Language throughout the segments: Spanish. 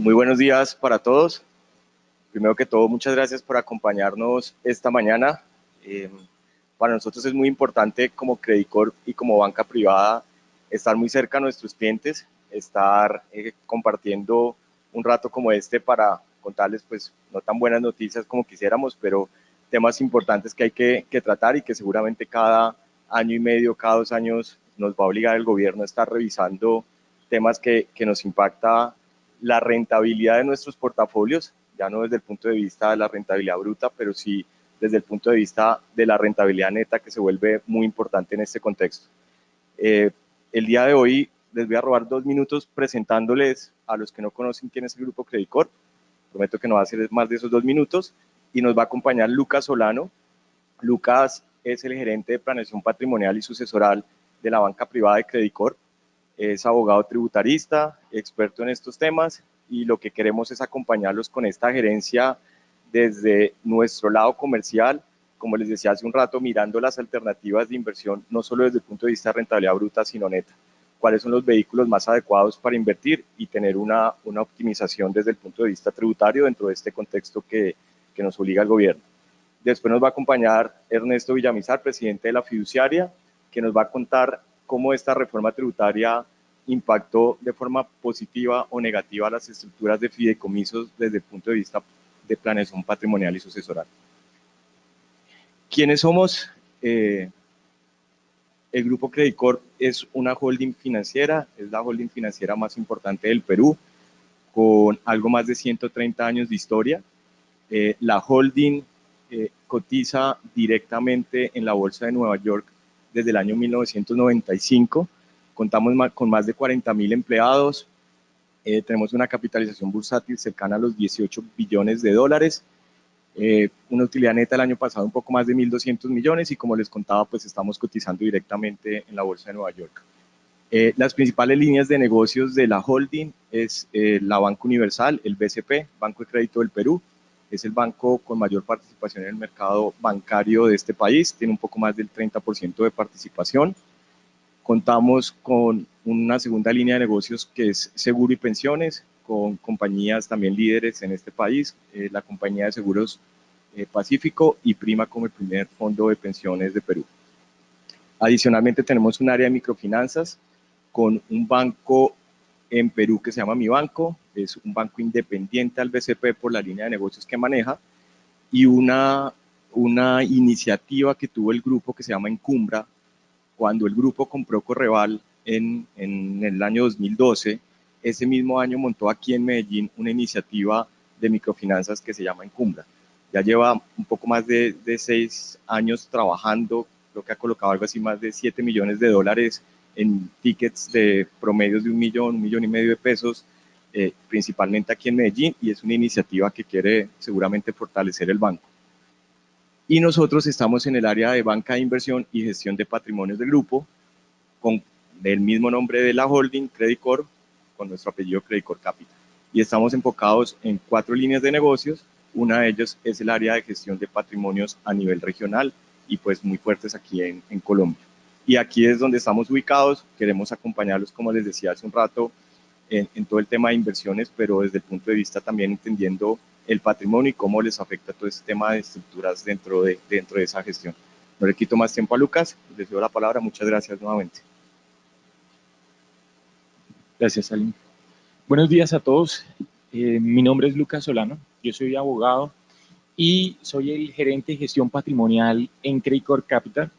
Muy buenos días para todos. Primero que todo, muchas gracias por acompañarnos esta mañana. Para nosotros es muy importante como Credicorp y como banca privada estar muy cerca a nuestros clientes, estar compartiendo un rato como este para contarles pues no tan buenas noticias como quisiéramos, pero temas importantes que hay que tratar y que seguramente cada año y medio, cada 2 años nos va a obligar el gobierno a estar revisando temas que nos impacta la rentabilidad de nuestros portafolios, ya no desde el punto de vista de la rentabilidad bruta, pero sí desde el punto de vista de la rentabilidad neta, que se vuelve muy importante en este contexto. El día de hoy les voy a robar 2 minutos presentándoles a los que no conocen quién es el Grupo Credicorp. Prometo que no va a ser más de esos 2 minutos. Y nos va a acompañar Lucas Solano. Lucas es el gerente de planeación patrimonial y sucesoral de la banca privada de Credicorp. Es abogado tributarista, experto en estos temas, y lo que queremos es acompañarlos con esta gerencia desde nuestro lado comercial, como les decía hace un rato, mirando las alternativas de inversión, no solo desde el punto de vista de rentabilidad bruta, sino neta. Cuáles son los vehículos más adecuados para invertir y tener una optimización desde el punto de vista tributario dentro de este contexto que nos obliga el gobierno. Después nos va a acompañar Ernesto Villamizar, presidente de la fiduciaria, que nos va a contar cómo esta reforma tributaria impactó de forma positiva o negativa las estructuras de fideicomisos desde el punto de vista de planeación patrimonial y sucesoral. ¿Quiénes somos? El Grupo Credicorp es una holding financiera, es la holding financiera más importante del Perú, con algo más de 130 años de historia. La holding cotiza directamente en la Bolsa de Nueva York desde el año 1995. Contamos con más de 40.000 empleados. Tenemos una capitalización bursátil cercana a los 18 billones de dólares. Una utilidad neta el año pasado un poco más de 1.200 millones y como les contaba, pues estamos cotizando directamente en la Bolsa de Nueva York. Las principales líneas de negocios de la holding es la Banca Universal, el BCP, Banco de Crédito del Perú. Es el banco con mayor participación en el mercado bancario de este país, tiene un poco más del 30% de participación. Contamos con una segunda línea de negocios que es seguro y pensiones, con compañías también líderes en este país, la compañía de seguros Pacífico y Prima como el primer fondo de pensiones de Perú. Adicionalmente tenemos un área de microfinanzas con un banco en Perú que se llama Mi Banco, es un banco independiente al BCP por la línea de negocios que maneja, y una iniciativa que tuvo el grupo que se llama Encumbra. Cuando el grupo compró Correval en el año 2012, ese mismo año montó aquí en Medellín una iniciativa de microfinanzas que se llama Encumbra. Ya lleva un poco más de 6 años trabajando, creo que ha colocado algo así más de 7 millones de dólares en tickets de promedios de 1,5 millones de pesos, principalmente aquí en Medellín, y es una iniciativa que quiere seguramente fortalecer el banco. Y nosotros estamos en el área de banca de inversión y gestión de patrimonios del grupo, con el mismo nombre de la holding, Credicorp, con nuestro apellido Credicorp Capital. Y estamos enfocados en 4 líneas de negocios. Una de ellas es el área de gestión de patrimonios a nivel regional y pues muy fuertes aquí en Colombia. Y aquí es donde estamos ubicados. Queremos acompañarlos, como les decía hace un rato, en todo el tema de inversiones, pero desde el punto de vista también entendiendo el patrimonio y cómo les afecta todo este tema de estructuras dentro de esa gestión. No le quito más tiempo a Lucas, les doy la palabra. Muchas gracias nuevamente. Gracias, Salim. Buenos días a todos. Mi nombre es Lucas Solano, yo soy abogado y soy el gerente de gestión patrimonial en Credicorp Capital.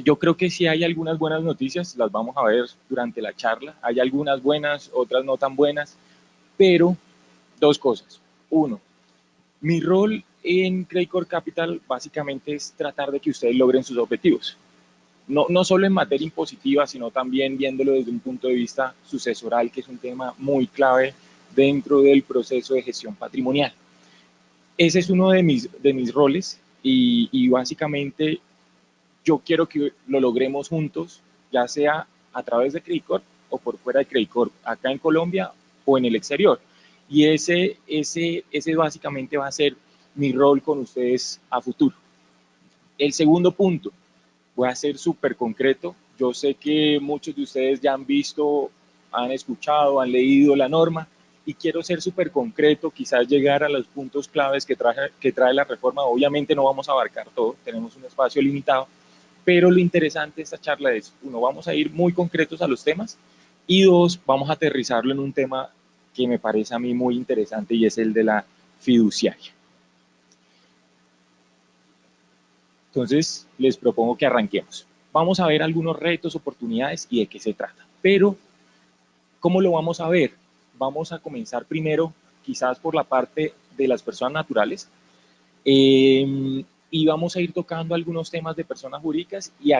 Yo creo que sí hay algunas buenas noticias, las vamos a ver durante la charla. Hay algunas buenas, otras no tan buenas, pero 2 cosas. Uno, mi rol en Credicorp Capital básicamente es tratar de que ustedes logren sus objetivos. No solo en materia impositiva, sino también viéndolo desde un punto de vista sucesoral, que es un tema muy clave dentro del proceso de gestión patrimonial. Ese es uno de mis roles y básicamente yo quiero que lo logremos juntos, ya sea a través de Credicorp o por fuera de Credicorp, acá en Colombia o en el exterior. Y ese básicamente va a ser mi rol con ustedes a futuro. El segundo punto, voy a ser súper concreto. Yo sé que muchos de ustedes ya han visto, han escuchado, han leído la norma y quiero ser súper concreto, quizás llegar a los puntos claves que trae la reforma. Obviamente no vamos a abarcar todo, tenemos un espacio limitado, pero lo interesante de esta charla es, uno, vamos a ir muy concretos a los temas, y dos, vamos a aterrizarlo en un tema que me parece a mí muy interesante, y es el de la fiduciaria. Entonces, les propongo que arranquemos. Vamos a ver algunos retos, oportunidades y de qué se trata. Pero, ¿cómo lo vamos a ver? Vamos a comenzar primero, quizás por la parte de las personas naturales, y vamos a ir tocando algunos temas de personas jurídicas y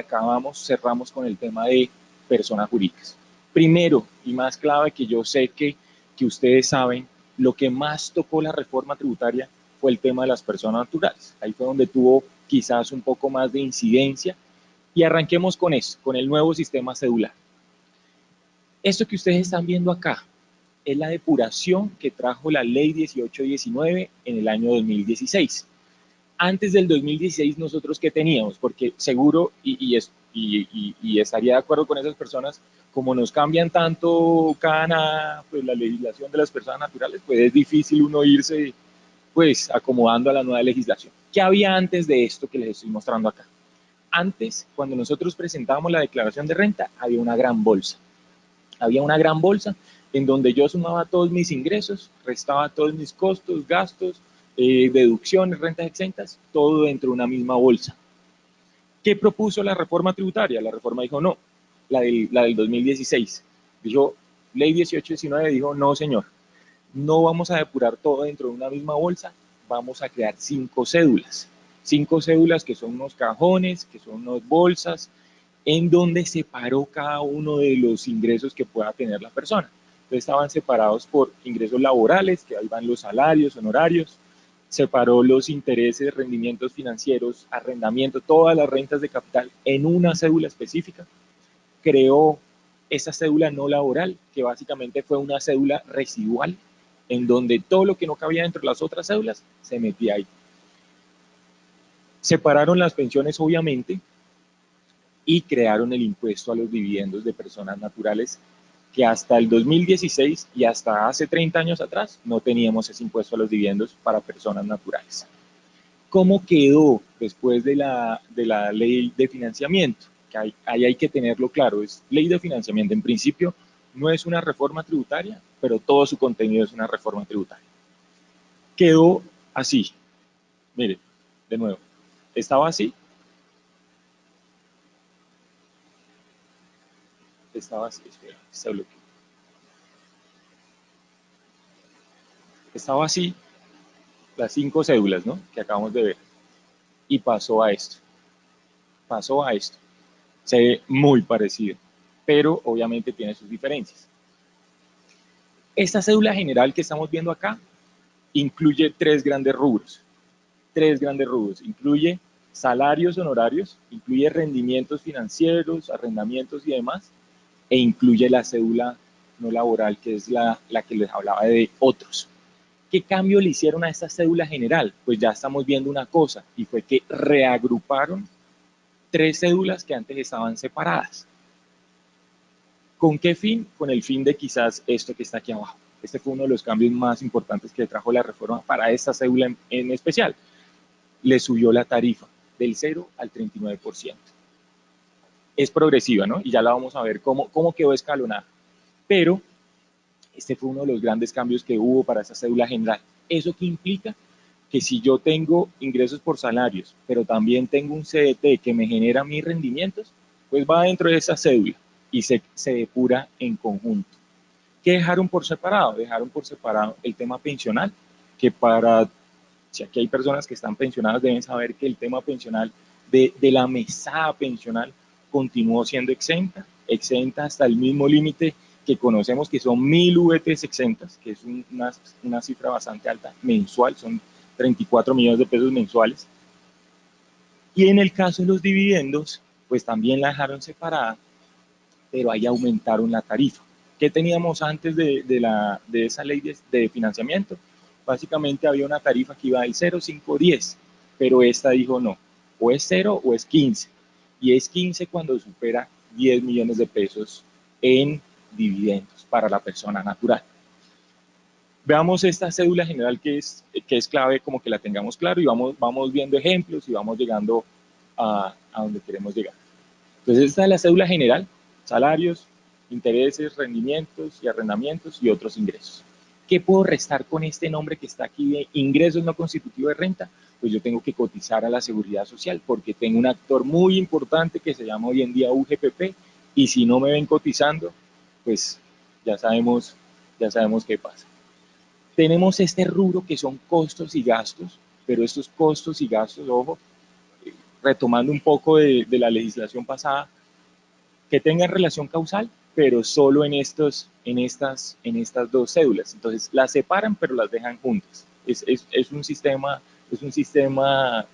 cerramos con el tema de personas jurídicas. Primero, y más clave, que yo sé que ustedes saben, lo que más tocó la reforma tributaria fue el tema de las personas naturales. Ahí fue donde tuvo quizás un poco más de incidencia, y arranquemos con eso, con el nuevo sistema cedular. Esto que ustedes están viendo acá es la depuración que trajo la ley 1819 en el año 2016. Antes del 2016, nosotros, ¿qué teníamos? Porque seguro, y estaría de acuerdo con esas personas, como nos cambian tanto pues, la legislación de las personas naturales, pues es difícil uno irse pues acomodando a la nueva legislación. ¿Qué había antes de esto que les estoy mostrando acá? Antes, cuando nosotros presentábamos la declaración de renta, había una gran bolsa. Había una gran bolsa en donde yo sumaba todos mis ingresos, restaba todos mis costos, gastos, deducciones, rentas exentas, todo dentro de una misma bolsa. ¿Qué propuso la reforma tributaria? La reforma dijo no, la del 2016. Dijo, ley 1819 dijo, no señor, no vamos a depurar todo dentro de una misma bolsa, vamos a crear 5 cédulas. 5 cédulas que son unos cajones, que son unas bolsas, en donde separó cada uno de los ingresos que pueda tener la persona. Entonces estaban separados por ingresos laborales, que ahí van los salarios, honorarios, separó los intereses, rendimientos financieros, arrendamiento, todas las rentas de capital en una cédula específica. Creó esa cédula no laboral, que básicamente fue una cédula residual, en donde todo lo que no cabía dentro de las otras cédulas se metía ahí. Separaron las pensiones, obviamente, y crearon el impuesto a los dividendos de personas naturales, que hasta el 2016 y hasta hace 30 años atrás no teníamos ese impuesto a los dividendos para personas naturales. ¿Cómo quedó después de la ley de financiamiento? Que ahí hay que tenerlo claro, es ley de financiamiento. En principio no es una reforma tributaria, pero todo su contenido es una reforma tributaria. Quedó así. Mire, de nuevo, estaba así. Estaba así, espera, está bloqueado. Estaba así, las 5 cédulas, ¿no? Que acabamos de ver. Y pasó a esto. Pasó a esto. Se ve muy parecido, pero obviamente tiene sus diferencias. Esta cédula general que estamos viendo acá incluye 3 grandes rubros. 3 grandes rubros. Incluye salarios, honorarios, incluye rendimientos financieros, arrendamientos y demás, e incluye la cédula no laboral, que es la que les hablaba de otros. ¿Qué cambio le hicieron a esta cédula general? Pues ya estamos viendo una cosa, y fue que reagruparon 3 cédulas que antes estaban separadas. ¿Con qué fin? Con el fin de quizás esto que está aquí abajo. Este fue uno de los cambios más importantes que trajo la reforma para esta cédula en especial. Le subió la tarifa del 0 al 39%. Es progresiva, ¿no? Y ya la vamos a ver cómo quedó escalonada. Pero este fue uno de los grandes cambios que hubo para esa cédula general. ¿Eso qué implica? Que si yo tengo ingresos por salarios, pero también tengo un CDT que me genera mis rendimientos, pues va dentro de esa cédula y se depura en conjunto. ¿Qué dejaron por separado? Dejaron por separado el tema pensional, que si aquí hay personas que están pensionadas, deben saber que el tema pensional de la mesada pensional continuó siendo exenta hasta el mismo límite que conocemos, que son 1000 VTs exentas, que es una cifra bastante alta mensual, son 34 millones de pesos mensuales. Y en el caso de los dividendos, pues también la dejaron separada, pero ahí aumentaron la tarifa. ¿Qué teníamos antes de esa ley de financiamiento? Básicamente había una tarifa que iba del 0, 5, 10, pero esta dijo no, o es 0 o es 15, y es 15 cuando supera 10 millones de pesos en dividendos para la persona natural. Veamos esta cédula general que es clave, como que la tengamos claro, y vamos viendo ejemplos y vamos llegando a donde queremos llegar. Entonces esta es la cédula general: salarios, intereses, rendimientos y arrendamientos y otros ingresos. ¿Qué puedo restar con este nombre que está aquí de ingresos no constitutivos de renta? Pues yo tengo que cotizar a la seguridad social, porque tengo un actor muy importante que se llama hoy en día UGPP, y si no me ven cotizando, pues ya sabemos qué pasa. Tenemos este rubro que son costos y gastos, pero estos costos y gastos, ojo, retomando un poco de la legislación pasada, que tengan relación causal, pero solo en estas dos cédulas. Entonces las separan, pero las dejan juntas. Es un sistema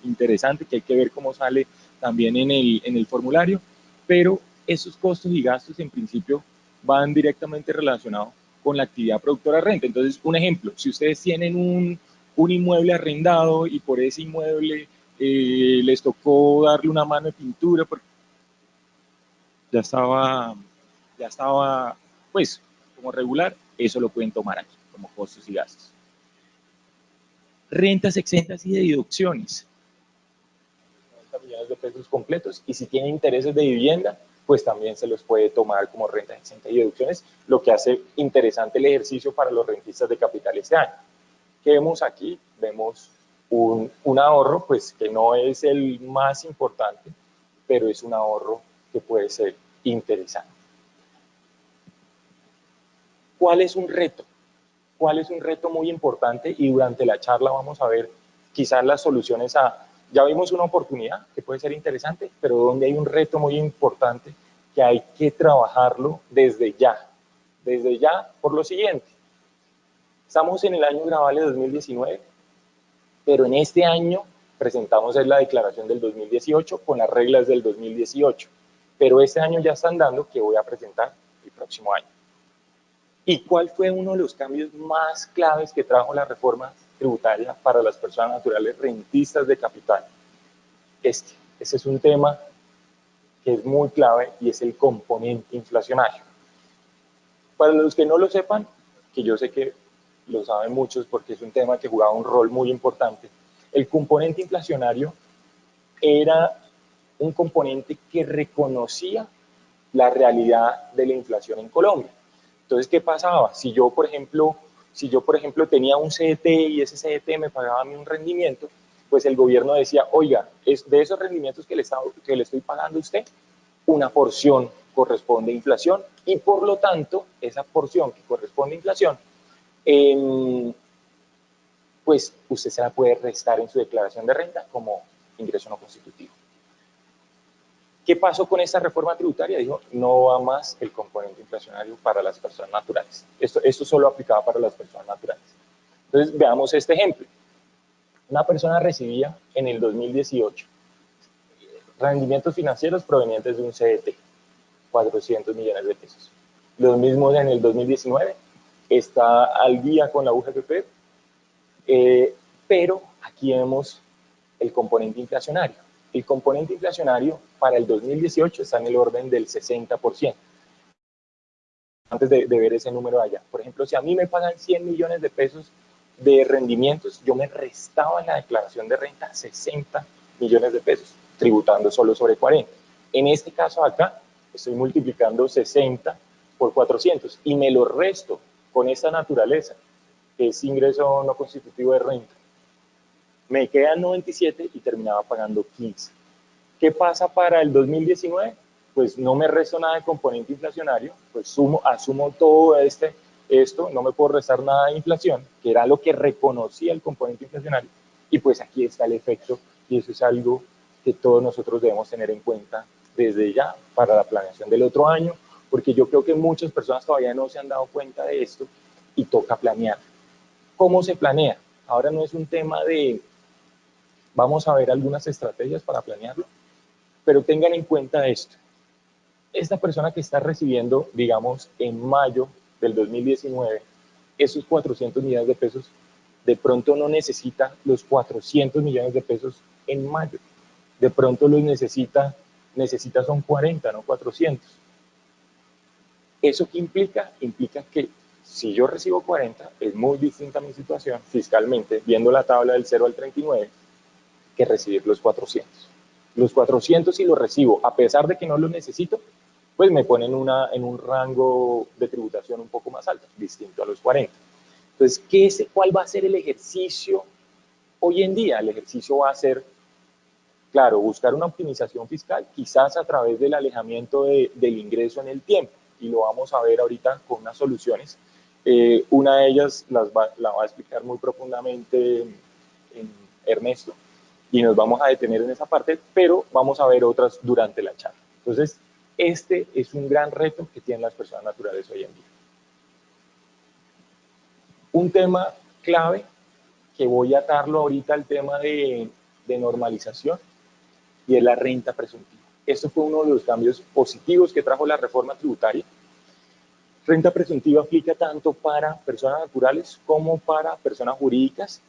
interesante que hay que ver cómo sale también en el formulario, pero esos costos y gastos en principio van directamente relacionados con la actividad productora de renta. Entonces, un ejemplo: si ustedes tienen un inmueble arrendado y por ese inmueble les tocó darle una mano de pintura porque ya estaba, pues, como regular, eso lo pueden tomar aquí, como costos y gastos. Rentas exentas y deducciones: 90 millones de pesos completos, y si tienen intereses de vivienda, pues también se los puede tomar como rentas exentas y deducciones, lo que hace interesante el ejercicio para los rentistas de capital este año. ¿Qué vemos aquí? Vemos un ahorro, pues que no es el más importante, pero es un ahorro que puede ser interesante. ¿Cuál es un reto? ¿Cuál es un reto muy importante? Y durante la charla vamos a ver quizás las soluciones ya vimos una oportunidad que puede ser interesante, pero donde hay un reto muy importante que hay que trabajarlo desde ya por lo siguiente: estamos en el año grabable 2019, pero en este año presentamos la declaración del 2018 con las reglas del 2018, pero este año ya están dando que voy a presentar el próximo año. ¿Y cuál fue uno de los cambios más claves que trajo la reforma tributaria para las personas naturales rentistas de capital? Ese es un tema que es muy clave, y es el componente inflacionario. Para los que no lo sepan, que yo sé que lo saben muchos porque es un tema que jugaba un rol muy importante, el componente inflacionario era un componente que reconocía la realidad de la inflación en Colombia. Entonces, ¿qué pasaba? Si yo, por ejemplo, tenía un CDT y ese CDT me pagaba a mí un rendimiento, pues el gobierno decía: oiga, de esos rendimientos que le estoy pagando a usted, una porción corresponde a inflación, y por lo tanto, esa porción que corresponde a inflación, pues usted se la puede restar en su declaración de renta como ingreso no constitutivo. ¿Qué pasó con esta reforma tributaria? Dijo: no va más el componente inflacionario para las personas naturales. Esto solo aplicaba para las personas naturales. Entonces, veamos este ejemplo. Una persona recibía en el 2018 rendimientos financieros provenientes de un CDT, 400 millones de pesos. Los mismos en el 2019, está al día con la UGPP, pero aquí vemos el componente inflacionario. El componente inflacionario para el 2018 está en el orden del 60%. Antes de ver ese número allá, por ejemplo, si a mí me pagan 100 millones de pesos de rendimientos, yo me restaba en la declaración de renta 60 millones de pesos, tributando solo sobre 40. En este caso acá, estoy multiplicando 60 por 400 y me lo resto con esta naturaleza, que es ingreso no constitutivo de renta. Me quedan 97 y terminaba pagando 15. ¿Qué pasa para el 2019? Pues no me resto nada de componente inflacionario, pues asumo todo esto, no me puedo restar nada de inflación, que era lo que reconocía el componente inflacionario, y pues aquí está el efecto, y eso es algo que todos nosotros debemos tener en cuenta desde ya para la planeación del otro año, porque yo creo que muchas personas todavía no se han dado cuenta de esto y toca planear. ¿Cómo se planea? Ahora no es un tema de, vamos a ver algunas estrategias para planearlo, pero tengan en cuenta esto: esta persona que está recibiendo, digamos, en mayo del 2019, esos 400 millones de pesos, de pronto no necesita los 400 millones de pesos en mayo. De pronto los necesita son 40, no 400. ¿Eso qué implica? Implica que Si yo recibo 40, es muy distinta mi situación fiscalmente, viendo la tabla del 0 al 39, que recibir los 400. Los 400, si los recibo, a pesar de que no los necesito, pues me ponen en un rango de tributación un poco más alto, distinto a los 40. Entonces, ¿cuál va a ser el ejercicio hoy en día? El ejercicio va a ser, claro, buscar una optimización fiscal, quizás a través del alejamiento del ingreso en el tiempo, y lo vamos a ver ahorita con unas soluciones. Una de ellas la va a explicar muy profundamente Ernesto, y nos vamos a detener en esa parte, pero vamos a ver otras durante la charla. Entonces, este es un gran reto que tienen las personas naturales hoy en día. Un tema clave que voy a atarlo ahorita al tema de normalización, y es la renta presuntiva. Esto fue uno de los cambios positivos que trajo la reforma tributaria. Renta presuntiva aplica tanto para personas naturales como para personas jurídicas,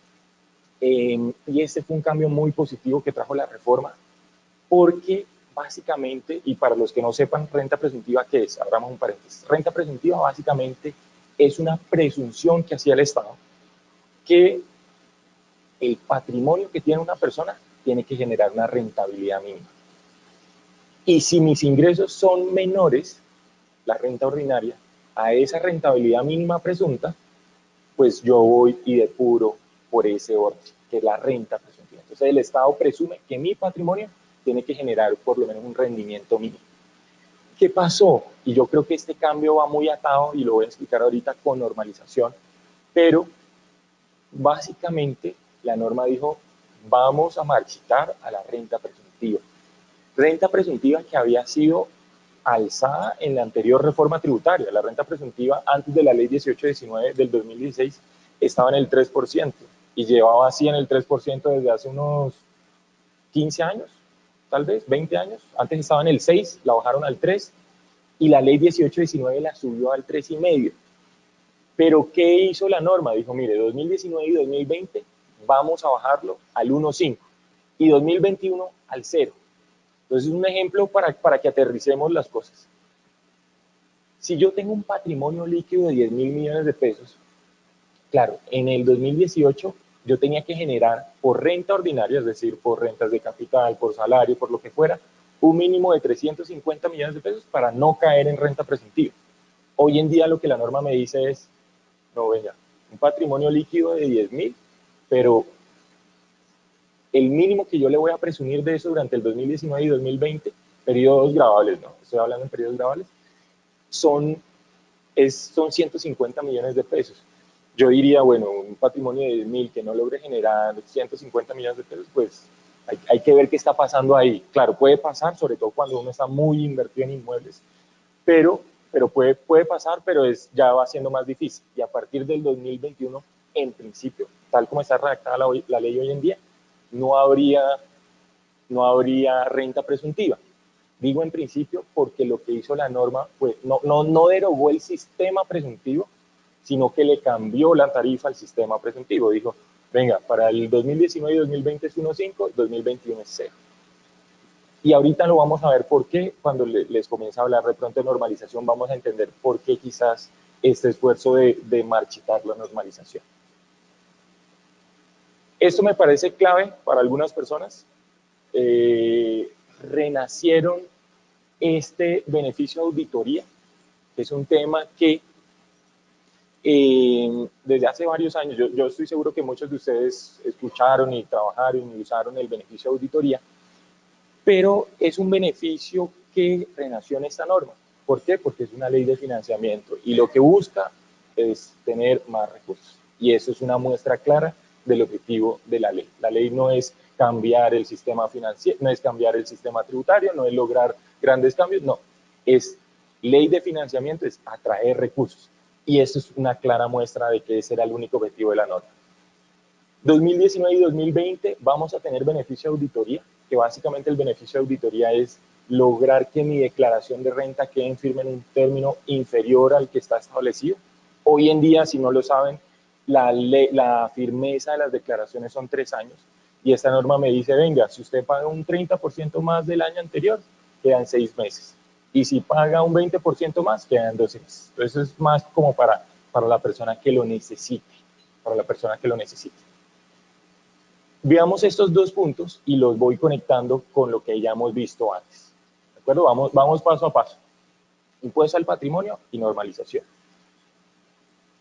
y este fue un cambio muy positivo que trajo la reforma, porque básicamente, y para los que no sepan, renta presuntiva, ¿qué es? Abramos un paréntesis. Renta presuntiva básicamente es una presunción que hacía el Estado, que el patrimonio que tiene una persona tiene que generar una rentabilidad mínima. Y si mis ingresos son menores, la renta ordinaria, a esa rentabilidad mínima presunta, pues yo voy y depuro por ese orden, que es la renta presuntiva. Entonces el Estado presume que mi patrimonio tiene que generar por lo menos un rendimiento mínimo. ¿Qué pasó? Y yo creo que este cambio va muy atado, y lo voy a explicar ahorita con normalización, pero básicamente la norma dijo, vamos a marchitar a la renta presuntiva. Renta presuntiva que había sido alzada en la anterior reforma tributaria. La renta presuntiva antes de la ley 1819 del 2016 estaba en el 3%, y llevaba así en el 3% desde hace unos 15 años, tal vez 20 años. Antes estaba en el 6, la bajaron al 3, y la ley 1819 la subió al 3,5. Pero ¿qué hizo la norma? Dijo, mire, 2019 y 2020 vamos a bajarlo al 1,5, y 2021 al 0. Entonces es un ejemplo para que aterricemos las cosas. Si yo tengo un patrimonio líquido de 10.000 millones de pesos, claro, en el 2018 yo tenía que generar por renta ordinaria, es decir, por rentas de capital, por salario, por lo que fuera, un mínimo de 350 millones de pesos para no caer en renta presuntiva. Hoy en día lo que la norma me dice es, no, venga, un patrimonio líquido de 10.000, pero el mínimo que yo le voy a presumir de eso durante el 2019 y 2020, periodos grabables, no, estoy hablando en periodos grabables, son 150 millones de pesos. Yo diría, bueno, un patrimonio de 10.000 que no logre generar 150 millones de pesos, pues hay que ver qué está pasando ahí. Claro, puede pasar, sobre todo cuando uno está muy invertido en inmuebles, pero puede pasar, pero ya va siendo más difícil. Y a partir del 2021, en principio, tal como está redactada la ley hoy en día, no habría renta presuntiva. Digo en principio porque lo que hizo la norma pues, no derogó el sistema presuntivo, sino que le cambió la tarifa al sistema presuntivo. Dijo, venga, para el 2019 y 2020 es 1,5, 2021 es 0. Y ahorita lo vamos a ver por qué, cuando les comienza a hablar de pronto de normalización, vamos a entender por qué quizás este esfuerzo de marchitar la normalización. Esto me parece clave para algunas personas. Renacieron este beneficio de auditoría, que es un tema que desde hace varios años, yo estoy seguro que muchos de ustedes escucharon y trabajaron y usaron el beneficio de auditoría, pero es un beneficio que renació en esta norma. ¿Por qué? Porque es una ley de financiamiento, y lo que busca es tener más recursos, y eso es una muestra clara del objetivo de la ley. La ley no es cambiar el sistema financiero, no es cambiar el sistema tributario, no es lograr grandes cambios, no, es ley de financiamiento, es atraer recursos, y eso es una clara muestra de que ese era el único objetivo de la norma. 2019 y 2020 vamos a tener beneficio de auditoría, que básicamente el beneficio de auditoría es lograr que mi declaración de renta quede firme en un término inferior al que está establecido. Hoy en día, si no lo saben, la firmeza de las declaraciones son 3 años, y esta norma me dice, venga, si usted paga un 30% más del año anterior, quedan 6 meses. Y si paga un 20% más, quedan 12 meses. Entonces es más como para para la persona que lo necesite, para la persona que lo necesite. Veamos estos dos puntos y los voy conectando con lo que ya hemos visto antes. ¿De acuerdo? Vamos paso a paso. Impuesto al patrimonio y normalización.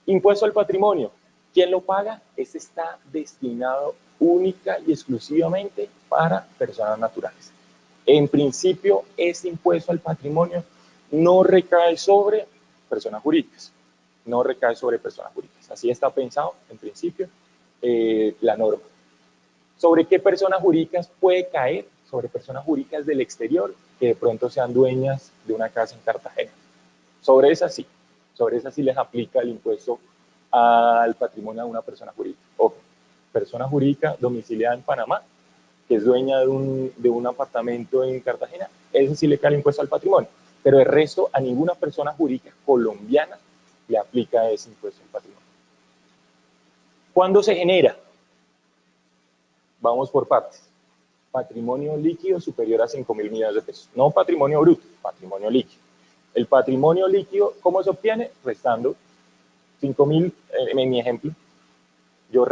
Impuesto al patrimonio. ¿Quién lo paga? Este está destinado única y exclusivamente para personas naturales. En principio, este impuesto al patrimonio no recae sobre personas jurídicas. No recae sobre personas jurídicas. Así está pensado, en principio, la norma. ¿Sobre qué personas jurídicas puede caer? Sobre personas jurídicas del exterior que de pronto sean dueñas de una casa en Cartagena. Sobre esas sí les aplica el impuesto al patrimonio de una persona jurídica. Ojo, persona jurídica domiciliada en Panamá, que es dueña de un apartamento en Cartagena, eso sí le cae el impuesto al patrimonio. Pero el resto, a ninguna persona jurídica colombiana le aplica ese impuesto al patrimonio. ¿Cuándo se genera? Vamos por partes. Patrimonio líquido superior a 5.000 millones de pesos. No patrimonio bruto, patrimonio líquido. El patrimonio líquido, ¿cómo se obtiene? Restando 5.000, en mi ejemplo. Yo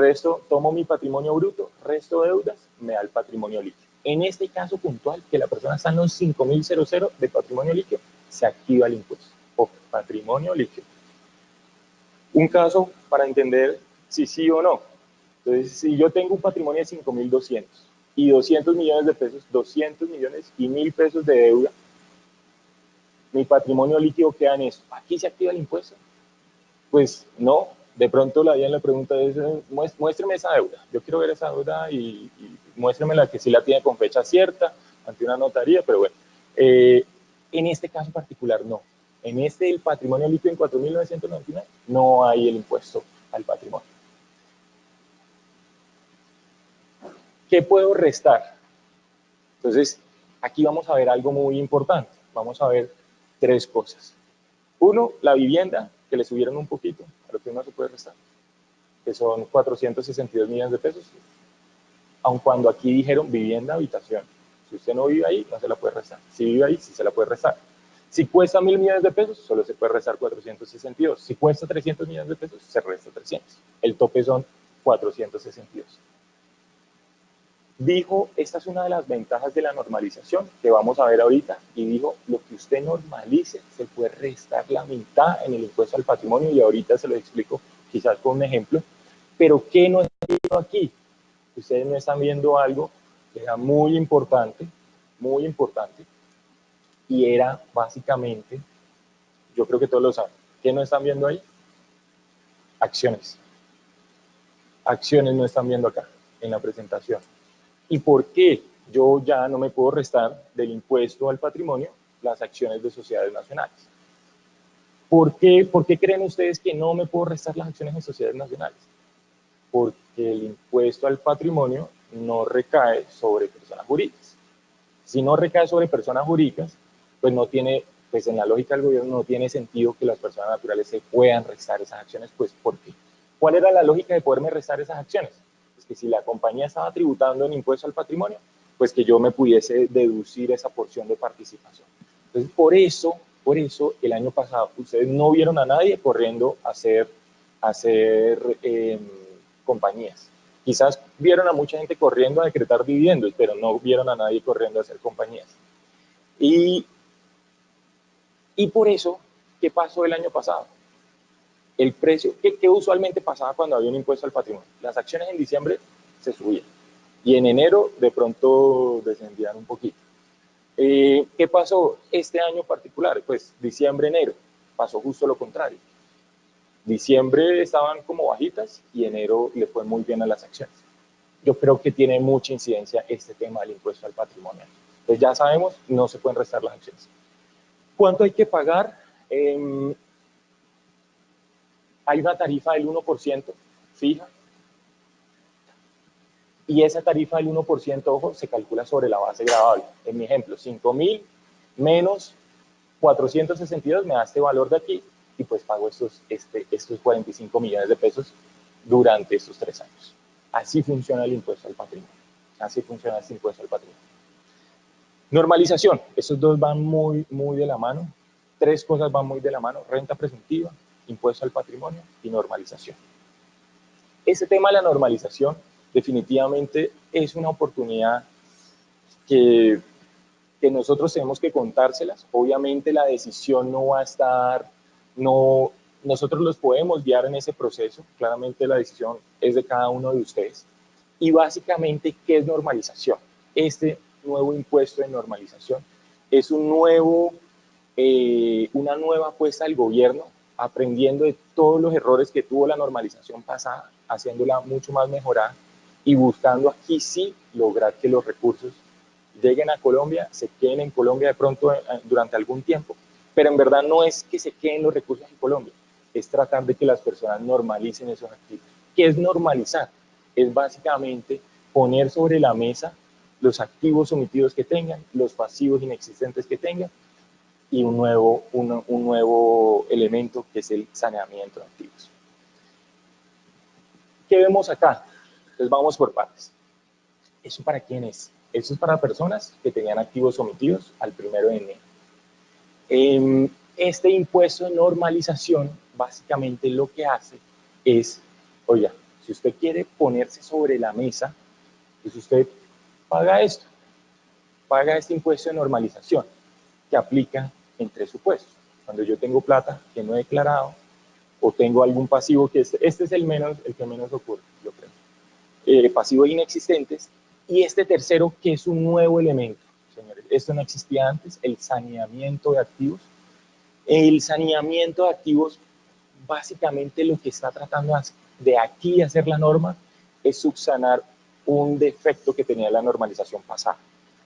tomo mi patrimonio bruto, resto deudas, me da el patrimonio líquido. En este caso puntual, que la persona está en los 5.000 de patrimonio líquido, se activa el impuesto. O patrimonio líquido. Un caso para entender si sí o no. Entonces, si yo tengo un patrimonio de 5.200 y 200 millones de pesos, 200 millones y 1.000 pesos de deuda, mi patrimonio líquido queda en esto. ¿Aquí se activa el impuesto? Pues no. De pronto la DIAN le pregunta, muéstreme esa deuda. Yo quiero ver esa deuda y muéstreme la que sí la tiene con fecha cierta ante una notaría, pero bueno. En este caso particular no. En el patrimonio líquido en 4.999 no hay el impuesto al patrimonio. ¿Qué puedo restar? Entonces, aquí vamos a ver algo muy importante. Vamos a ver tres cosas. Uno, la vivienda, que le subieron un poquito, a lo que uno se puede restar, que son 462 millones de pesos, aun cuando aquí dijeron vivienda, habitación. Si usted no vive ahí, no se la puede restar. Si vive ahí, sí se la puede restar. Si cuesta 1.000 millones de pesos, solo se puede restar 462. Si cuesta 300 millones de pesos, se resta 300. El tope son 462. Dijo, esta es una de las ventajas de la normalización que vamos a ver ahorita, y dijo, lo que usted normalice se puede restar la mitad en el impuesto al patrimonio, y ahorita se lo explico quizás con un ejemplo. Pero ¿qué no está viendo aquí? Ustedes no están viendo algo que era muy importante, y era básicamente, yo creo que todos lo saben, ¿qué no están viendo ahí? Acciones. Acciones no están viendo acá, en la presentación. ¿Y por qué yo ya no me puedo restar del impuesto al patrimonio las acciones de sociedades nacionales? ¿Por qué creen ustedes que no me puedo restar las acciones de sociedades nacionales? Porque el impuesto al patrimonio no recae sobre personas jurídicas. Si no recae sobre personas jurídicas, pues no tiene, pues en la lógica del gobierno no tiene sentido que las personas naturales se puedan restar esas acciones, pues ¿por qué? ¿Cuál era la lógica de poderme restar esas acciones? Pues que si la compañía estaba tributando en impuesto al patrimonio, pues que yo me pudiese deducir esa porción de participación. Entonces, por eso el año pasado ustedes no vieron a nadie corriendo a hacer compañías. Quizás vieron a mucha gente corriendo a decretar dividendos, pero no vieron a nadie corriendo a hacer compañías. Y por eso, ¿qué pasó el año pasado? El precio, ¿qué usualmente pasaba cuando había un impuesto al patrimonio? Las acciones en diciembre se subían y en enero de pronto descendían un poquito. ¿Qué pasó este año particular? Pues diciembre, enero, pasó justo lo contrario. Diciembre estaban como bajitas y enero le fue muy bien a las acciones. Yo creo que tiene mucha incidencia este tema del impuesto al patrimonio. Entonces ya sabemos, no se pueden restar las acciones. ¿Cuánto hay que pagar? Hay una tarifa del 1% fija, y esa tarifa del 1%, ojo, se calcula sobre la base gravable. En mi ejemplo, 5.000 menos 462 me da este valor de aquí, y pues pago estos 45 millones de pesos durante estos 3 años. Así funciona el impuesto al patrimonio. Así funciona este impuesto al patrimonio. Normalización. Estos dos van muy de la mano. 3 cosas van muy de la mano. Renta presuntiva, impuesto al patrimonio y normalización. Ese tema de la normalización definitivamente es una oportunidad que nosotros tenemos que contárselas. Obviamente la decisión no va a estar, nosotros los podemos guiar en ese proceso, claramente la decisión es de cada uno de ustedes. Y básicamente, ¿qué es normalización? Este nuevo impuesto de normalización es una nueva apuesta del gobierno, aprendiendo de todos los errores que tuvo la normalización pasada, haciéndola mucho más mejorada y buscando aquí sí lograr que los recursos lleguen a Colombia, se queden en Colombia de pronto durante algún tiempo, pero en verdad no es que se queden los recursos en Colombia, es tratar de que las personas normalicen esos activos. ¿Qué es normalizar? Es básicamente poner sobre la mesa los activos omitidos que tengan, los pasivos inexistentes que tengan y un nuevo elemento que es el saneamiento de activos. ¿Qué vemos acá? Entonces vamos por partes. ¿Eso para quién es? Eso es para personas que tenían activos omitidos al 1 de enero. Este impuesto de normalización básicamente lo que hace es, oiga, si usted quiere ponerse sobre la mesa, pues usted paga esto, paga este impuesto de normalización que aplica en 3 supuestos. Cuando yo tengo plata que no he declarado o tengo algún pasivo que este es el que menos ocurre, yo creo. Pasivos inexistentes. Y este tercero, que es un nuevo elemento, señores, esto no existía antes, el saneamiento de activos. El saneamiento de activos, básicamente lo que está tratando de aquí hacer la norma es subsanar un defecto que tenía la normalización pasada.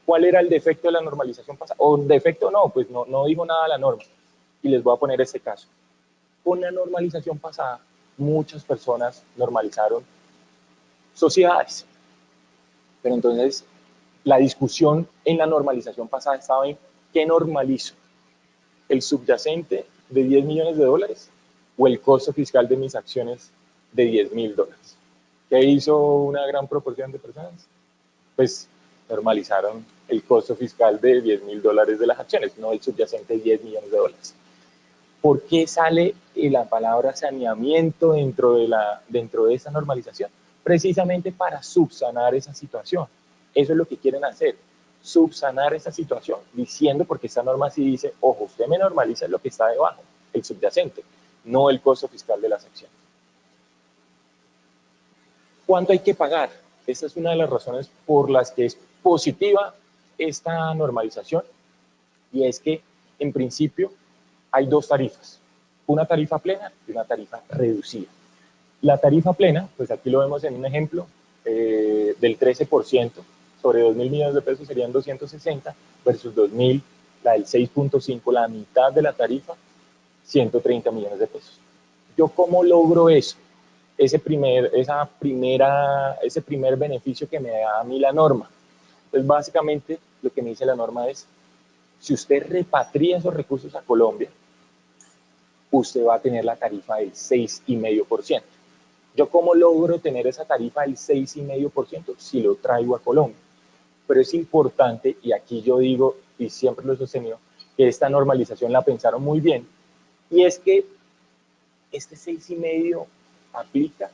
¿Cuál era el defecto de la normalización pasada? O defecto no, pues no dijo nada la norma. Y les voy a poner este caso. Con la normalización pasada, muchas personas normalizaron sociedades. Pero entonces, la discusión en la normalización pasada estaba en ¿qué normalizo? ¿El subyacente de 10 millones de dólares o el costo fiscal de mis acciones de 10.000 dólares? ¿Qué hizo una gran proporción de personas? Pues normalizaron el costo fiscal de 10.000 dólares de las acciones, no el subyacente de 10 millones de dólares. ¿Por qué sale la palabra saneamiento dentro de esa normalización? Precisamente para subsanar esa situación. Eso es lo que quieren hacer, subsanar esa situación, diciendo, porque esta norma sí dice, ojo, usted me normaliza lo que está debajo, el subyacente, no el costo fiscal de las acciones. ¿Cuánto hay que pagar? Esta es una de las razones por las que es positiva esta normalización, y es que, en principio, hay 2 tarifas, una tarifa plena y una tarifa reducida. La tarifa plena, pues aquí lo vemos en un ejemplo del 13%, sobre 2.000 millones de pesos serían 260, versus 2.000, la del 6.5, la mitad de la tarifa, 130 millones de pesos. ¿Yo cómo logro eso? Ese primer beneficio que me da a mí la norma. Pues básicamente lo que me dice la norma es, si usted repatria esos recursos a Colombia, usted va a tener la tarifa del 6,5%. ¿Yo cómo logro tener esa tarifa del 6,5%? Si lo traigo a Colombia. Pero es importante, y aquí yo digo, y siempre lo he sostenido, que esta normalización la pensaron muy bien, y es que este 6,5% aplica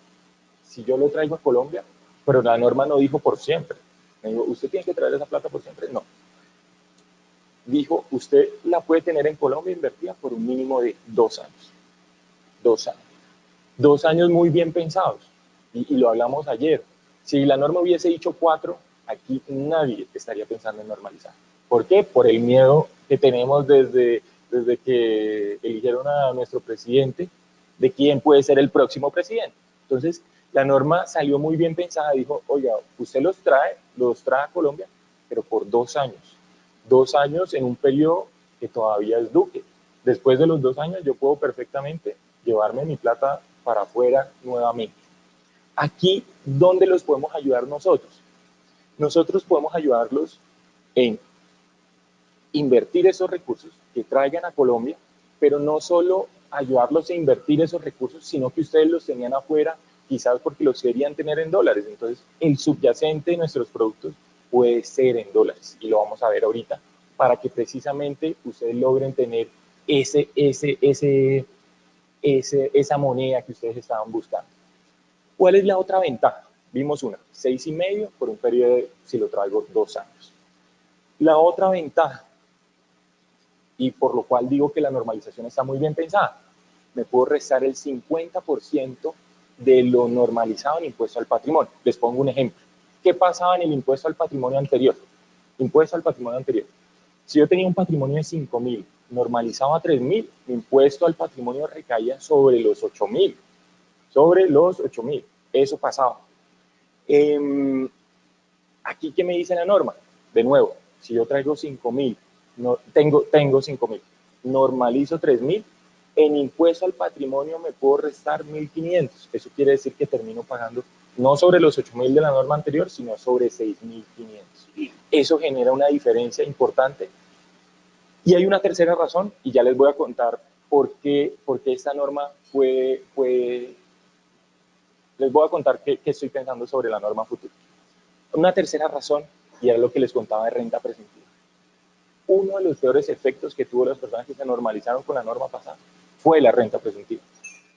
si yo lo traigo a Colombia, pero la norma no dijo por siempre. Me dijo, ¿usted tiene que traer esa plata por siempre? No. Dijo, usted la puede tener en Colombia invertida por un mínimo de 2 años. 2 años. 2 años muy bien pensados. Y lo hablamos ayer. Si la norma hubiese dicho 4, aquí nadie estaría pensando en normalizar. ¿Por qué? Por el miedo que tenemos desde que eligieron a nuestro presidente de quién puede ser el próximo presidente. Entonces, la norma salió muy bien pensada. Dijo, oiga, usted los trae a Colombia, pero por 2 años. 2 años en un periodo que todavía es Duque. Después de los 2 años yo puedo perfectamente llevarme mi plata para afuera nuevamente. Aquí, ¿dónde los podemos ayudar nosotros? Nosotros podemos ayudarlos en invertir esos recursos que traigan a Colombia, pero no solo ayudarlos a invertir esos recursos, sino que ustedes los tenían afuera, quizás porque los querían tener en dólares. Entonces, el subyacente de nuestros productos puede ser en dólares, y lo vamos a ver ahorita, para que precisamente ustedes logren tener ese esa moneda que ustedes estaban buscando. ¿Cuál es la otra ventaja? Vimos una, 6,5 por un periodo de, si lo traigo, 2 años. La otra ventaja, y por lo cual digo que la normalización está muy bien pensada, me puedo restar el 50% de lo normalizado en impuesto al patrimonio. Les pongo un ejemplo. ¿Qué pasaba en el impuesto al patrimonio anterior? Impuesto al patrimonio anterior. Si yo tenía un patrimonio de 5.000, normalizado a 3.000, mi impuesto al patrimonio recaía sobre los 8.000. Sobre los 8.000. Eso pasaba. Aquí, ¿qué me dice la norma? De nuevo, si yo traigo 5.000, no, tengo 5.000, normalizo 3.000, en impuesto al patrimonio me puedo restar 1.500. Eso quiere decir que termino pagando no sobre los 8.000 de la norma anterior, sino sobre 6.500. Eso genera una diferencia importante. Y hay una tercera razón, y ya les voy a contar por qué esta norma les voy a contar qué estoy pensando sobre la norma futura. Una tercera razón, y era lo que les contaba de renta presuntiva. Uno de los peores efectos que tuvo las personas que se normalizaron con la norma pasada fue la renta presuntiva.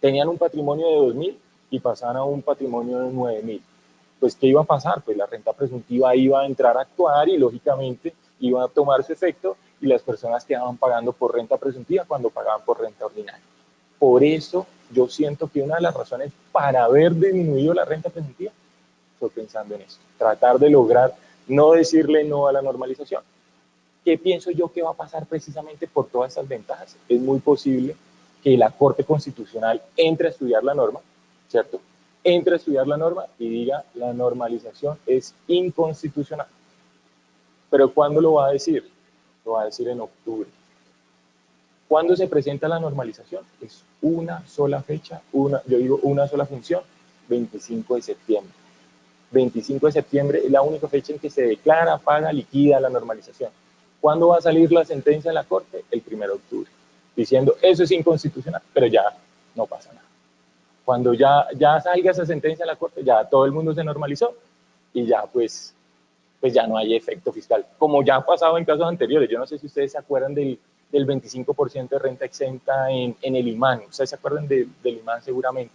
Tenían un patrimonio de 2.000 y pasaban a un patrimonio de 9.000. Pues, ¿qué iba a pasar? Pues la renta presuntiva iba a entrar a actuar y, lógicamente, iba a tomar su efecto y las personas quedaban pagando por renta presuntiva cuando pagaban por renta ordinaria. Por eso, yo siento que una de las razones para haber disminuido la renta presuntiva fue pensando en eso. Tratar de lograr no decirle no a la normalización. ¿Qué pienso yo que va a pasar precisamente por todas estas ventajas? Es muy posible que la Corte Constitucional entre a estudiar la norma, ¿cierto? Entre a estudiar la norma y diga la normalización es inconstitucional. ¿Pero cuándo lo va a decir? Lo va a decir en octubre. ¿Cuándo se presenta la normalización? Es una sola fecha, yo digo una sola función, 25 de septiembre. 25 de septiembre es la única fecha en que se declara, paga, liquida la normalización. ¿Cuándo va a salir la sentencia de la Corte? El 1 de octubre, diciendo eso es inconstitucional, pero ya no pasa nada. Cuando ya salga esa sentencia de la Corte, ya todo el mundo se normalizó y ya pues ya no hay efecto fiscal, como ya ha pasado en casos anteriores. Yo no sé si ustedes se acuerdan del 25% de renta exenta en el IMAN. Ustedes se acuerdan del IMAN seguramente.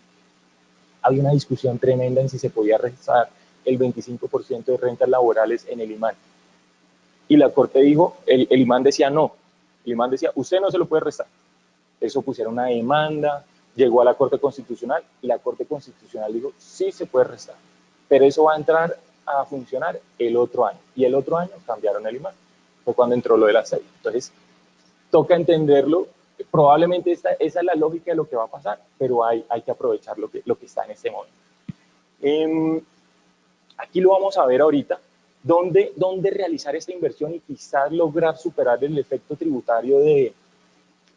Había una discusión tremenda en si se podía restar el 25% de rentas laborales en el IMAN. Y la Corte dijo, el IMAN decía no. El IMAN decía, usted no se lo puede restar. Eso pusieron una demanda, llegó a la Corte Constitucional y la Corte Constitucional dijo, sí se puede restar, pero eso va a entrar a funcionar el otro año. Y el otro año cambiaron el IMAN. Fue cuando entró lo de la SEI. Entonces, toca entenderlo. Probablemente esa es la lógica de lo que va a pasar, pero hay que aprovechar lo que está en este momento. Aquí lo vamos a ver ahorita, dónde realizar esta inversión y quizás lograr superar el efecto tributario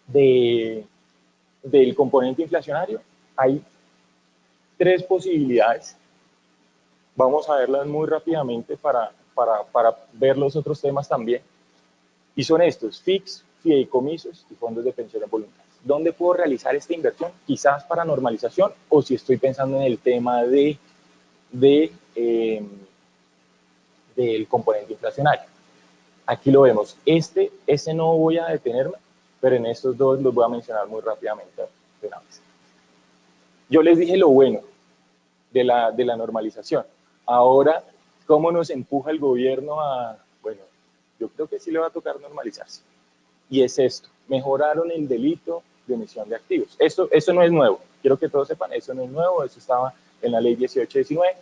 del componente inflacionario. Hay 3 posibilidades. Vamos a verlas muy rápidamente para ver los otros temas también. Y son estos: FICS, fideicomisos y fondos de pensiones voluntarias. ¿Dónde puedo realizar esta inversión? Quizás para normalización, o si estoy pensando en el tema del componente inflacionario. Aquí lo vemos. Este no voy a detenerme, pero en estos dos los voy a mencionar muy rápidamente de una vez. Yo les dije lo bueno de la normalización. Ahora, ¿cómo nos empuja el gobierno a...? Bueno, yo creo que sí le va a tocar normalizarse. Y es esto: mejoraron el delito de emisión de activos. Esto no es nuevo, quiero que todos sepan, eso no es nuevo, eso estaba en la ley 1819,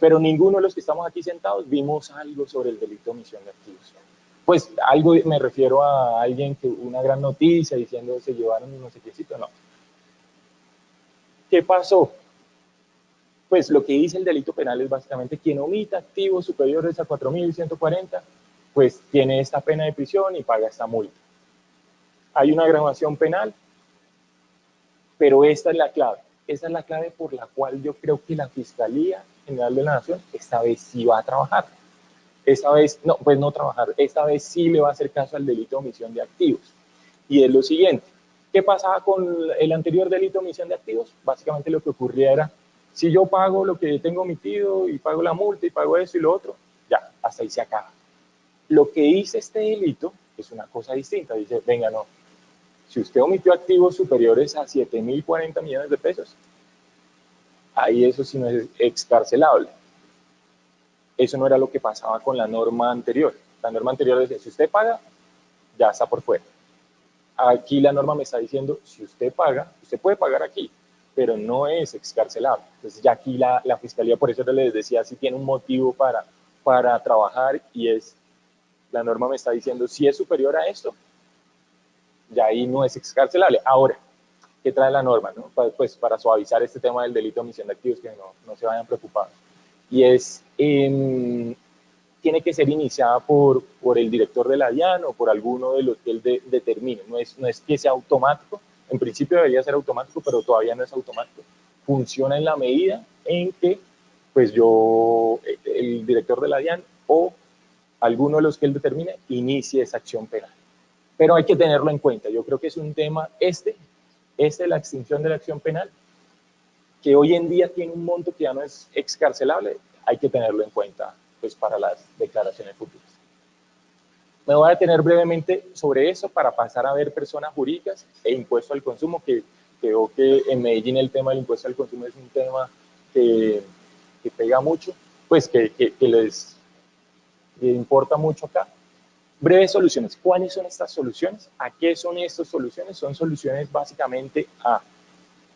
pero ninguno de los que estamos aquí sentados vimos algo sobre el delito de emisión de activos. Pues algo, me refiero a alguien que una gran noticia diciendo se llevaron no sé qué sitio, no. ¿Qué pasó? Pues lo que dice el delito penal es básicamente quien omita activos superiores a 4.140, pues tiene esta pena de prisión y paga esta multa. Hay una graduación penal, pero esta es la clave. Esa es la clave por la cual yo creo que la Fiscalía General de la Nación esta vez sí va a trabajar. Esta vez, no, pues no trabajar, esta vez sí le va a hacer caso al delito de omisión de activos. Y es lo siguiente: ¿qué pasaba con el anterior delito de omisión de activos? Básicamente lo que ocurría era, si yo pago lo que tengo omitido y pago la multa y pago eso y lo otro, ya, hasta ahí se acaba. Lo que dice este delito es una cosa distinta. Dice, venga, no, Si usted omitió activos superiores a 7.040 millones de pesos, ahí eso sí no es excarcelable. Eso no era lo que pasaba con la norma anterior. La norma anterior decía, si usted paga, ya está por fuera. Aquí la norma me está diciendo, si usted paga, usted puede pagar aquí, pero no es excarcelable. Entonces ya aquí la Fiscalía, por eso les decía, si tiene un motivo para trabajar, y es, la norma me está diciendo, si es superior a esto, ya ahí no es excarcelable. Ahora, ¿qué trae la norma? ¿No? Pues para suavizar este tema del delito de omisión de activos, que no se vayan preocupados. Y es, tiene que ser iniciada por el director de la DIAN o por alguno de los que él determine. No es que sea automático. En principio debería ser automático, pero todavía no es automático. Funciona en la medida en que pues el director de la DIAN o alguno de los que él determine inicie esa acción penal. Pero hay que tenerlo en cuenta. Yo creo que es un tema, la extinción de la acción penal, que hoy en día tiene un monto que ya no es excarcelable, hay que tenerlo en cuenta pues, para las declaraciones futuras. Me voy a detener brevemente sobre eso para pasar a ver personas jurídicas e impuesto al consumo, que veo que en Medellín el tema del impuesto al consumo es un tema que pega mucho, pues que les importa mucho acá. Breves soluciones. ¿Cuáles son estas soluciones? ¿A qué son estas soluciones? Son soluciones básicamente a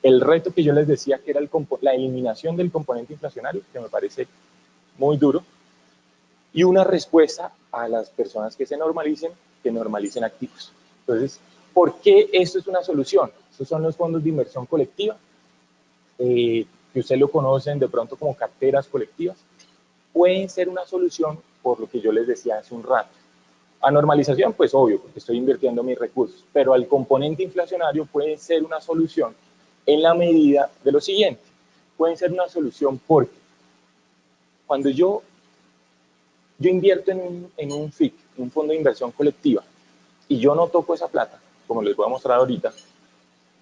el reto que yo les decía, que era la eliminación del componente inflacionario, que me parece muy duro, y una respuesta a las personas que normalicen activos. Entonces, ¿por qué esto es una solución? Estos son los fondos de inversión colectiva, que ustedes lo conocen de pronto como carteras colectivas. Pueden ser una solución por lo que yo les decía hace un rato. A normalización, pues obvio, porque estoy invirtiendo mis recursos, pero al componente inflacionario puede ser una solución en la medida de lo siguiente. Pueden ser una solución porque cuando yo invierto en un FIC, un fondo de inversión colectiva, y yo no toco esa plata, como les voy a mostrar ahorita,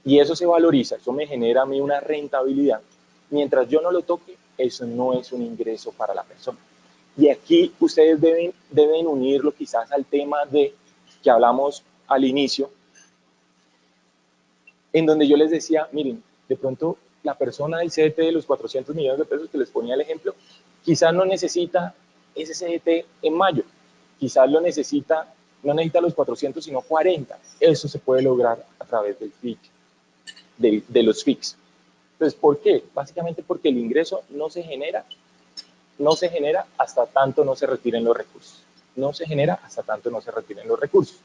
y eso se valoriza, eso me genera a mí una rentabilidad, mientras yo no lo toque, eso no es un ingreso para la persona. Y aquí ustedes deben unirlo quizás al tema que hablamos al inicio, en donde yo les decía, miren, de pronto la persona del CDT de los 400 millones de pesos que les ponía el ejemplo, quizás no necesita ese CDT en mayo, quizás no necesita los 400 sino 40. Eso se puede lograr a través del FIC, de los FICs. Entonces, ¿por qué? Básicamente porque el ingreso no se genera hasta tanto no se retiren los recursos. No se genera hasta tanto no se retiren los recursos.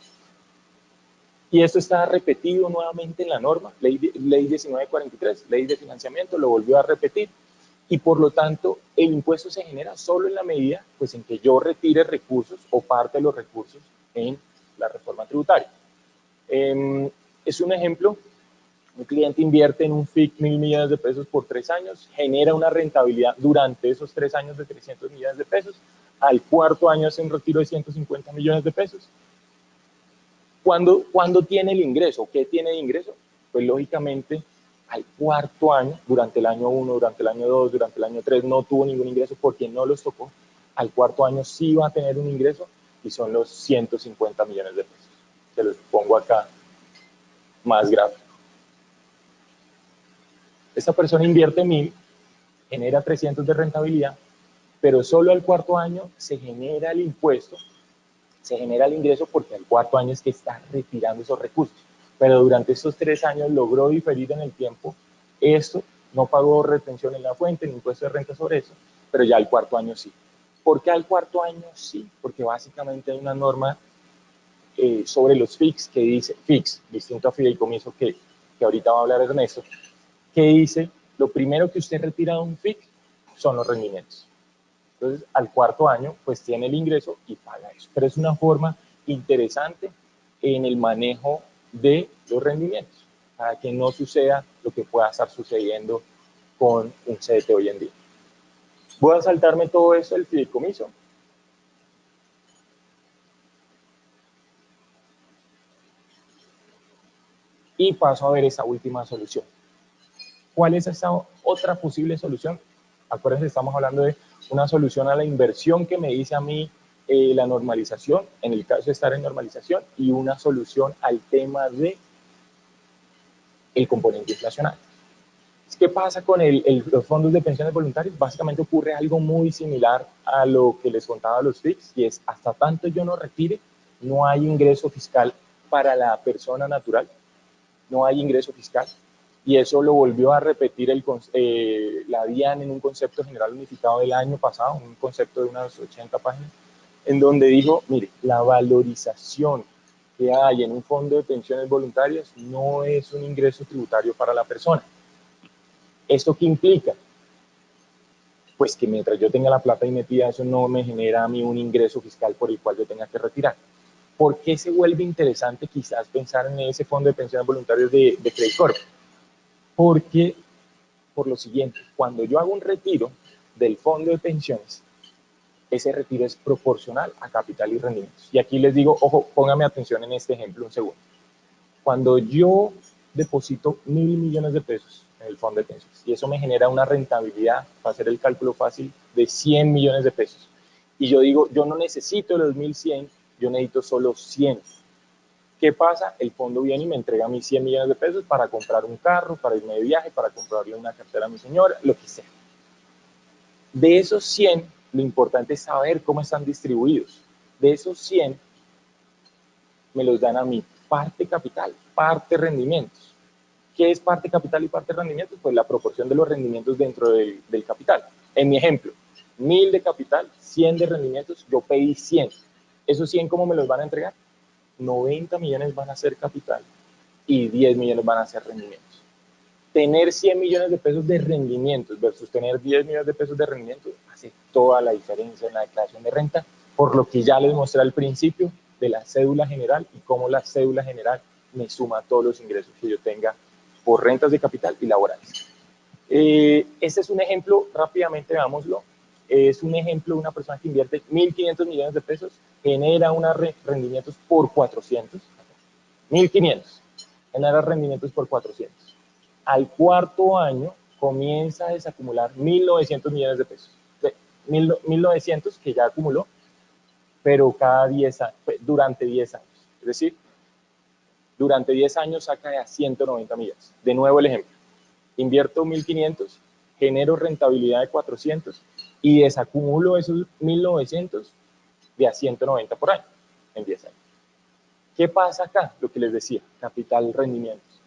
Y esto está repetido nuevamente en la norma, ley 1943, ley de financiamiento, lo volvió a repetir, y por lo tanto el impuesto se genera solo en la medida pues, en que yo retire recursos o parte de los recursos en la reforma tributaria. Es un ejemplo, un cliente invierte en un FIC 1.000 millones de pesos por 3 años, genera una rentabilidad durante esos 3 años de 300 millones de pesos, al cuarto año hace un retiro de 150 millones de pesos. ¿Cuándo tiene el ingreso? ¿Qué tiene de ingreso? Pues lógicamente al cuarto año, durante el año 1, durante el año 2, durante el año 3 no tuvo ningún ingreso porque no los tocó. Al cuarto año sí va a tener un ingreso y son los 150 millones de pesos. Se los pongo acá más gráfico. Esta persona invierte 1.000, genera 300 de rentabilidad, pero solo al cuarto año se genera el impuesto, se genera el ingreso porque al cuarto año es que está retirando esos recursos. Pero durante estos 3 años logró diferir en el tiempo esto, no pagó retención en la fuente, ni impuesto de renta sobre eso, pero ya al cuarto año sí. ¿Por qué al cuarto año sí? Porque básicamente hay una norma sobre los FICs que dice, FICs, distinto a fideicomiso que ahorita va a hablar Ernesto, que dice, lo primero que usted retira de un FIC son los rendimientos. Entonces, al cuarto año, pues tiene el ingreso y paga eso. Pero es una forma interesante en el manejo de los rendimientos, para que no suceda lo que pueda estar sucediendo con un CDT hoy en día. Voy a saltarme todo eso del fideicomiso. Y paso a ver esa última solución. ¿Cuál es esa otra posible solución? Acuérdense, estamos hablando de una solución a la inversión que me dice a mí la normalización, en el caso de estar en normalización, y una solución al tema de el componente inflacionario. ¿Qué pasa con los fondos de pensiones voluntarios? Básicamente ocurre algo muy similar a lo que les contaba a los FIX, y es hasta tanto yo no retire, no hay ingreso fiscal para la persona natural, no hay ingreso fiscal, y eso lo volvió a repetir la DIAN en un concepto general unificado del año pasado, un concepto de unas 80 páginas, en donde dijo, mire, la valorización que hay en un fondo de pensiones voluntarias no es un ingreso tributario para la persona. ¿Esto qué implica? Pues que mientras yo tenga la plata ahí metida, eso no me genera a mí un ingreso fiscal por el cual yo tenga que retirar. ¿Por qué se vuelve interesante quizás pensar en ese fondo de pensiones voluntarias de Credit Corp? Porque, por lo siguiente, cuando yo hago un retiro del fondo de pensiones, ese retiro es proporcional a capital y rendimientos. Y aquí les digo, ojo, póngame atención en este ejemplo un segundo. Cuando yo deposito 1.000 millones de pesos en el fondo de pensiones y eso me genera una rentabilidad, para hacer el cálculo fácil, de 100 millones de pesos, y yo digo, yo no necesito los 1.100, yo necesito solo 100. ¿Qué pasa? El fondo viene y me entrega mis 100 millones de pesos para comprar un carro, para irme de viaje, para comprarle una cartera a mi señora, lo que sea. De esos 100, lo importante es saber cómo están distribuidos. De esos 100, me los dan a mí parte capital, parte rendimientos. ¿Qué es parte capital y parte rendimientos? Pues la proporción de los rendimientos dentro del capital. En mi ejemplo, 1.000 de capital, 100 de rendimientos, yo pedí 100. ¿Esos 100 cómo me los van a entregar? 90 millones van a ser capital y 10 millones van a ser rendimientos. Tener 100 millones de pesos de rendimientos versus tener 10 millones de pesos de rendimientos hace toda la diferencia en la declaración de renta, por lo que ya les mostré al principio de la cédula general y cómo la cédula general me suma todos los ingresos que yo tenga por rentas de capital y laborales. Este es un ejemplo, rápidamente veámoslo. Es un ejemplo de una persona que invierte 1.500 millones de pesos, genera unos rendimientos por 400, 1.500, genera rendimientos por 400. Al cuarto año comienza a desacumular 1.900 millones de pesos. 1.900 que ya acumuló, pero cada 10 años, durante 10 años. Es decir, durante 10 años saca a 190 millones. De nuevo el ejemplo. Invierto 1.500, genero rentabilidad de 400 y desacumulo esos 1.900 de a 190 por año en 10 años. ¿Qué pasa acá? Lo que les decía, capital, rendimientos.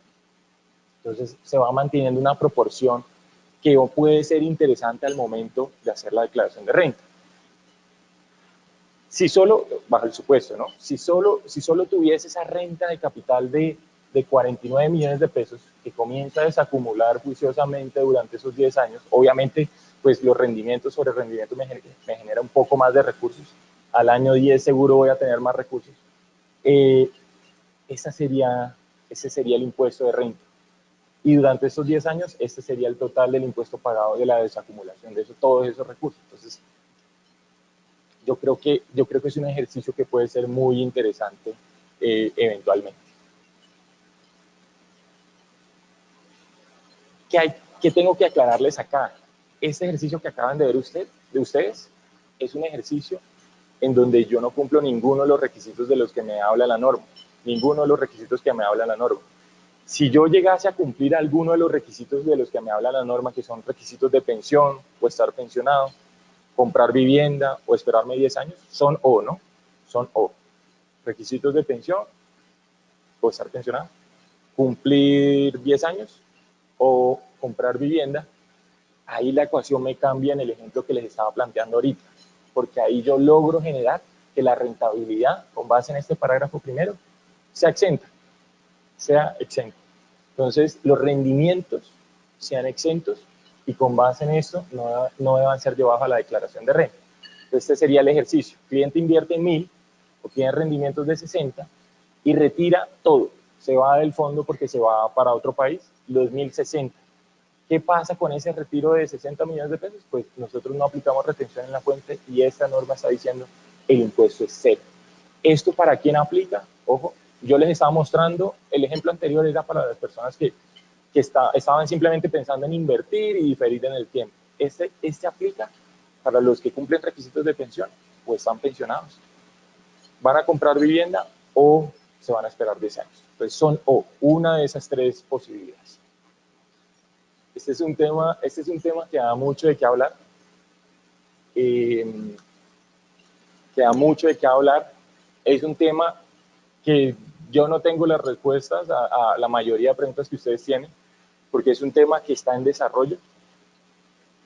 Entonces se va manteniendo una proporción que puede ser interesante al momento de hacer la declaración de renta. Si solo, bajo el supuesto, ¿no? Si solo tuviese esa renta de capital de 49 millones de pesos que comienza a desacumular juiciosamente durante esos 10 años, obviamente, pues los rendimientos sobre rendimientos me genera un poco más de recursos. Al año 10 seguro voy a tener más recursos. Ese sería el impuesto de renta. Y durante estos 10 años, este sería el total del impuesto pagado de la desacumulación de todos esos recursos. Entonces, yo creo que es un ejercicio que puede ser muy interesante eventualmente. ¿Qué tengo que aclararles acá? Este ejercicio que acaban de ver ustedes es un ejercicio en donde yo no cumplo ninguno de los requisitos de los que me habla la norma. Ninguno de los requisitos que me habla la norma. Si yo llegase a cumplir alguno de los requisitos de los que me habla la norma, que son requisitos de pensión o estar pensionado, comprar vivienda o esperarme 10 años, son O, ¿no? Son O. Requisitos de pensión o estar pensionado, cumplir 10 años o comprar vivienda. Ahí la ecuación me cambia en el ejemplo que les estaba planteando ahorita, porque ahí yo logro generar que la rentabilidad, con base en este parágrafo primero, sea exenta. Entonces, los rendimientos sean exentos y con base en esto no deban ser llevados a la declaración de renta. Este sería el ejercicio. El cliente invierte en 1.000, obtiene rendimientos de 60 y retira todo. Se va del fondo porque se va para otro país, los 1.060. ¿Qué pasa con ese retiro de 60 millones de pesos? Pues nosotros no aplicamos retención en la fuente y esta norma está diciendo el impuesto es cero. ¿Esto para quién aplica? Ojo, yo les estaba mostrando, el ejemplo anterior era para las personas que estaban simplemente pensando en invertir y diferir en el tiempo. Este aplica para los que cumplen requisitos de pensión o están pensionados. Van a comprar vivienda o se van a esperar 10 años. Entonces son una de esas tres posibilidades. Este es un tema que da mucho de qué hablar. Es un tema que yo no tengo las respuestas a la mayoría de preguntas que ustedes tienen, porque es un tema que está en desarrollo.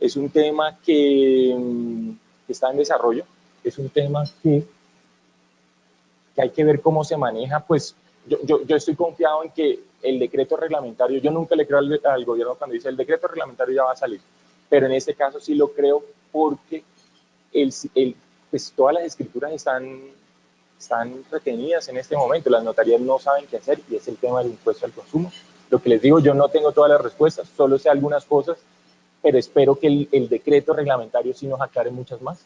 Es un tema que está en desarrollo. Es un tema que hay que ver cómo se maneja. Pues yo estoy confiado en que el decreto reglamentario, yo nunca le creo al gobierno cuando dice el decreto reglamentario ya va a salir, pero en este caso sí lo creo porque pues todas las escrituras están retenidas en este momento, las notarías no saben qué hacer y es el tema del impuesto al consumo. Lo que les digo, yo no tengo todas las respuestas, solo sé algunas cosas, pero espero que el decreto reglamentario sí nos aclare muchas más.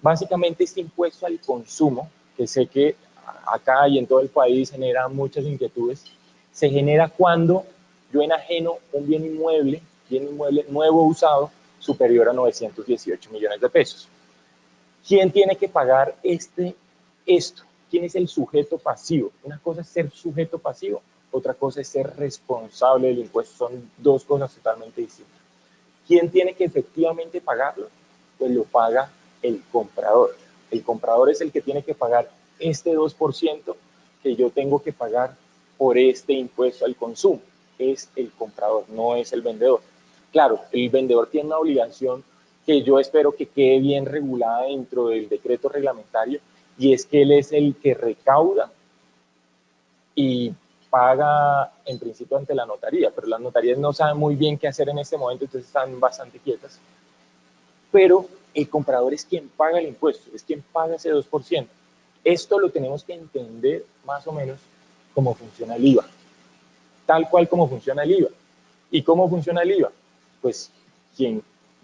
Básicamente este impuesto al consumo, que sé que acá y en todo el país genera muchas inquietudes, se genera cuando yo enajeno un bien inmueble nuevo usado superior a 918 millones de pesos. ¿Quién tiene que pagar esto? ¿Quién es el sujeto pasivo? Una cosa es ser sujeto pasivo, otra cosa es ser responsable del impuesto. Son dos cosas totalmente distintas. ¿Quién tiene que efectivamente pagarlo? Pues lo paga el comprador. El comprador es el que tiene que pagar este 2% que yo tengo que pagar por este impuesto al consumo. Es el comprador, no es el vendedor. Claro, el vendedor tiene una obligación que yo espero que quede bien regulada dentro del decreto reglamentario, y es que él es el que recauda y paga en principio ante la notaría, pero las notarías no saben muy bien qué hacer en este momento, entonces están bastante quietas. Pero el comprador es quien paga el impuesto, es quien paga ese 2%. Esto lo tenemos que entender más o menos cómo funciona el IVA, tal cual como funciona el IVA. ¿Y cómo funciona el IVA? Pues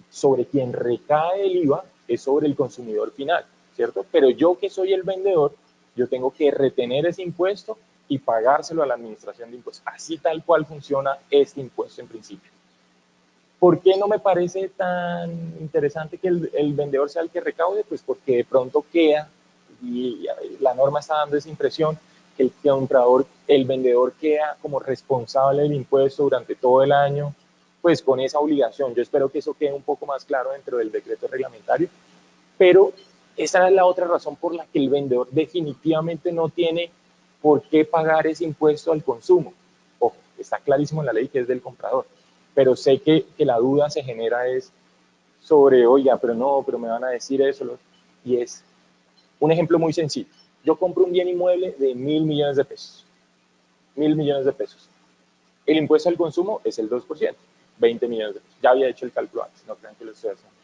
sobre quien recae el IVA es sobre el consumidor final, ¿cierto? Pero yo que soy el vendedor, yo tengo que retener ese impuesto y pagárselo a la administración de impuestos. Así tal cual funciona este impuesto en principio. ¿Por qué no me parece tan interesante que el vendedor sea el que recaude? Pues porque de pronto queda, y la norma está dando esa impresión, que el comprador, el vendedor queda como responsable del impuesto durante todo el año, pues con esa obligación. Yo espero que eso quede un poco más claro dentro del decreto reglamentario, pero esa es la otra razón por la que el vendedor definitivamente no tiene por qué pagar ese impuesto al consumo. Ojo, está clarísimo en la ley que es del comprador, pero sé que la duda se genera es sobre, oiga, pero me van a decir eso, y es un ejemplo muy sencillo. Yo compro un bien inmueble de 1.000 millones de pesos, 1.000 millones de pesos. El impuesto al consumo es el 2%, 20 millones de pesos. Ya había hecho el cálculo antes, no crean que lo estoy haciendo.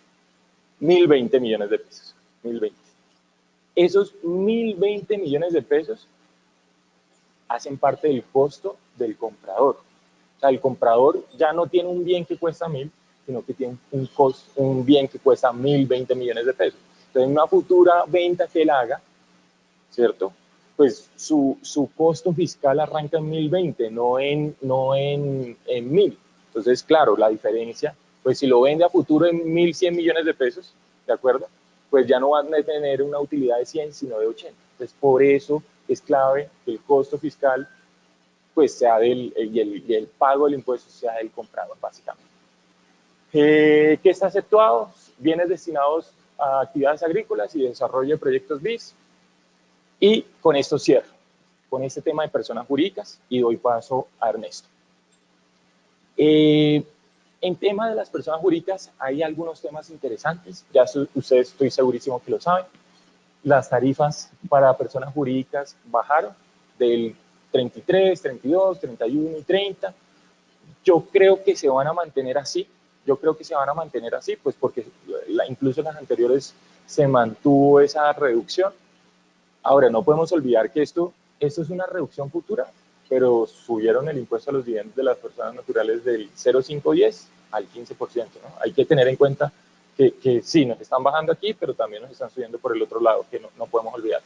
1.020 millones de pesos, 1.020. Esos 1.020 millones de pesos hacen parte del costo del comprador. O sea, el comprador ya no tiene un bien que cuesta 1.000, sino que tiene un bien que cuesta 1.020 millones de pesos. Entonces, en una futura venta que él haga, ¿cierto? Pues su costo fiscal arranca en 1.020, no en 1.000. Entonces, claro, la diferencia, pues si lo vende a futuro en 1.100 millones de pesos, ¿de acuerdo? Pues ya no van a tener una utilidad de 100, sino de 80. Entonces, por eso es clave que el costo fiscal pues sea y el pago del impuesto sea del comprador, básicamente. ¿Qué está exceptuado? Bienes destinados a actividades agrícolas y desarrollo de proyectos BIS. Y con esto cierro, con este tema de personas jurídicas, y doy paso a Ernesto. En tema de las personas jurídicas hay algunos temas interesantes, ya ustedes estoy segurísimo que lo saben. Las tarifas para personas jurídicas bajaron del 33, 32, 31 y 30. Yo creo que se van a mantener así, pues porque incluso en las anteriores se mantuvo esa reducción. Ahora, no podemos olvidar que esto es una reducción futura, pero subieron el impuesto a los dividendos de las personas naturales del 0,510 al 15%, ¿no? Hay que tener en cuenta que sí, nos están bajando aquí, pero también nos están subiendo por el otro lado, que no podemos olvidar.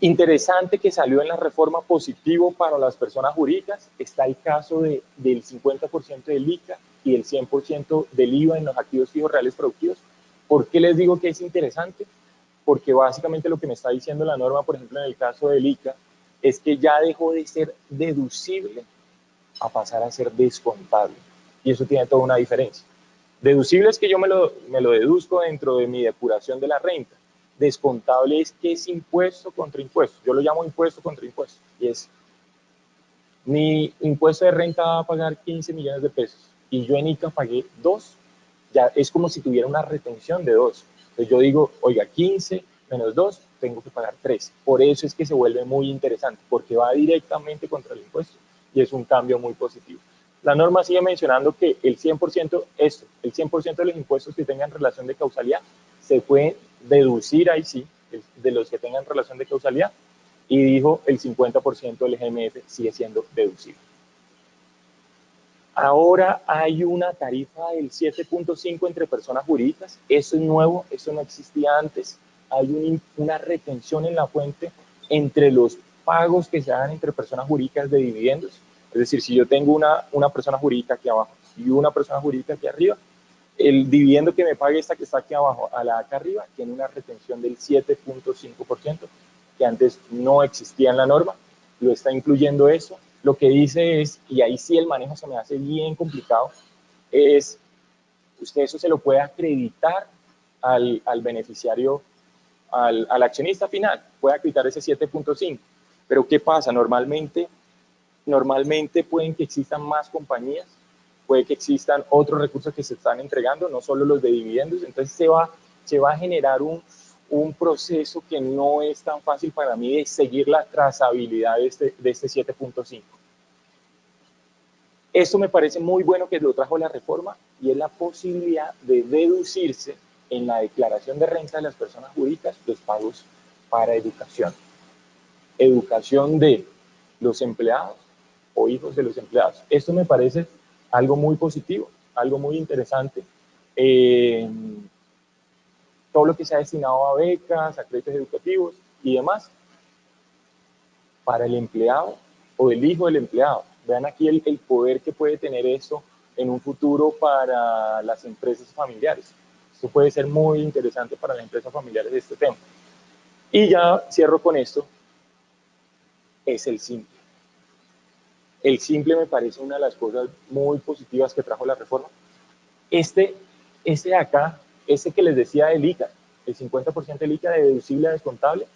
Interesante que salió en la reforma positivo para las personas jurídicas. Está el caso del 50% del ICA y el 100% del IVA en los activos fijos reales productivos. ¿Por qué les digo que es interesante? Porque básicamente lo que me está diciendo la norma, por ejemplo, en el caso del ICA, es que ya dejó de ser deducible a pasar a ser descontable. Y eso tiene toda una diferencia. Deducible es que yo me lo deduzco dentro de mi depuración de la renta. Descontable es que es impuesto contra impuesto. Yo lo llamo impuesto contra impuesto. Y es, mi impuesto de renta va a pagar 15 millones de pesos y yo en ICA pagué 2, ya es como si tuviera una retención de 2. Entonces yo digo, oiga, 15 menos 2, tengo que pagar 3. Por eso es que se vuelve muy interesante, porque va directamente contra el impuesto y es un cambio muy positivo. La norma sigue mencionando que el 100%, el 100% de los impuestos que tengan relación de causalidad se pueden deducir ahí sí, de los que tengan relación de causalidad, y dijo el 50% del GMF sigue siendo deducible. Ahora hay una tarifa del 7.5 entre personas jurídicas. Eso es nuevo, eso no existía antes. Hay una retención en la fuente entre los pagos que se hagan entre personas jurídicas de dividendos. Es decir, si yo tengo una persona jurídica aquí abajo y una persona jurídica aquí arriba, el dividendo que me pague esta que está aquí abajo a la de acá arriba tiene una retención del 7.5%, que antes no existía en la norma, lo está incluyendo eso. Lo que dice es, y ahí sí el manejo se me hace bien complicado, es usted eso se lo puede acreditar al beneficiario, al accionista final, puede acreditar ese 7.5. Pero ¿qué pasa? Normalmente pueden que existan más compañías, puede que existan otros recursos que se están entregando, no solo los de dividendos, entonces se va a generar un proceso que no es tan fácil para mí de seguir la trazabilidad de este 7.5. Esto me parece muy bueno que lo trajo la reforma y es la posibilidad de deducirse en la declaración de renta de las personas jurídicas los pagos para educación. Educación de los empleados o hijos de los empleados. Esto me parece algo muy positivo, algo muy interesante. Todo lo que se ha destinado a becas, a créditos educativos y demás, para el empleado o el hijo del empleado. Vean aquí el poder que puede tener eso en un futuro para las empresas familiares. Esto puede ser muy interesante para las empresas familiares de este tema. Y ya cierro con esto, es el simple. El simple me parece una de las cosas muy positivas que trajo la reforma. Este de acá, que les decía del ICA, el 50% del ICA de deducible a descontable,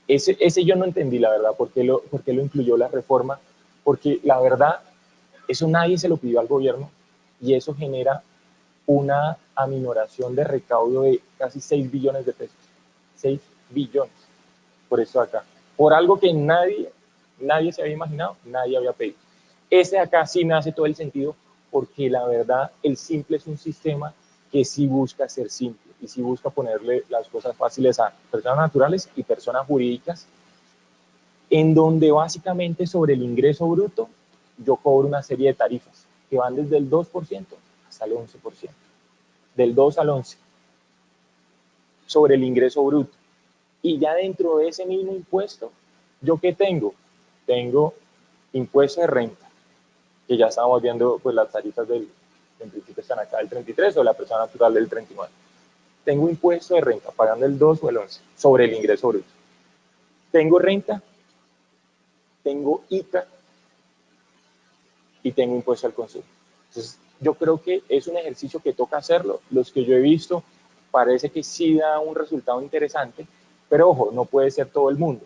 ese yo no entendí, la verdad, por qué lo incluyó la reforma, porque la verdad, eso nadie se lo pidió al gobierno y eso genera una aminoración de recaudo de casi 6 billones de pesos. 6 billones por eso acá. Por algo que nadie se había imaginado, nadie había pedido. Ese de acá sí me hace todo el sentido porque la verdad el simple es un sistema que sí busca ser simple y sí busca ponerle las cosas fáciles a personas naturales y personas jurídicas, en donde básicamente sobre el ingreso bruto yo cobro una serie de tarifas que van desde el 2% hasta el 11%, del 2 al 11 sobre el ingreso bruto. Y ya dentro de ese mismo impuesto, ¿yo qué tengo? Tengo impuesto de renta, que ya estamos viendo pues las tarifas en principio están acá del 33 o la persona natural del 39. Tengo impuesto de renta, pagando el 2 o el 11 sobre el ingreso bruto. Tengo renta, tengo ICA y tengo impuesto al consumo. Entonces, yo creo que es un ejercicio que toca hacerlo. Los que yo he visto parece que sí da un resultado interesante, pero ojo, no puede ser todo el mundo.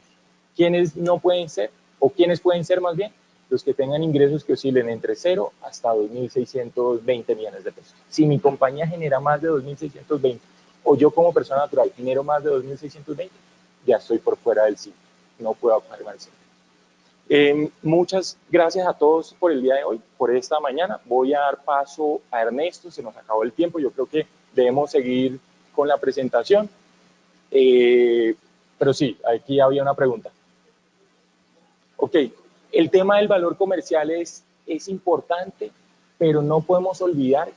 ¿Quiénes no pueden ser? ¿O quiénes pueden ser más bien? Los que tengan ingresos que oscilen entre 0 hasta 2.620 millones de pesos. Si mi compañía genera más de 2.620 o yo como persona natural genero más de 2.620, ya estoy por fuera del CIF. No puedo pagar el CIF. Muchas gracias a todos por el día de hoy, por esta mañana. Voy a dar paso a Ernesto, se nos acabó el tiempo, yo creo que debemos seguir con la presentación. Pero sí, aquí había una pregunta. Ok, el tema del valor comercial es importante, pero no podemos olvidar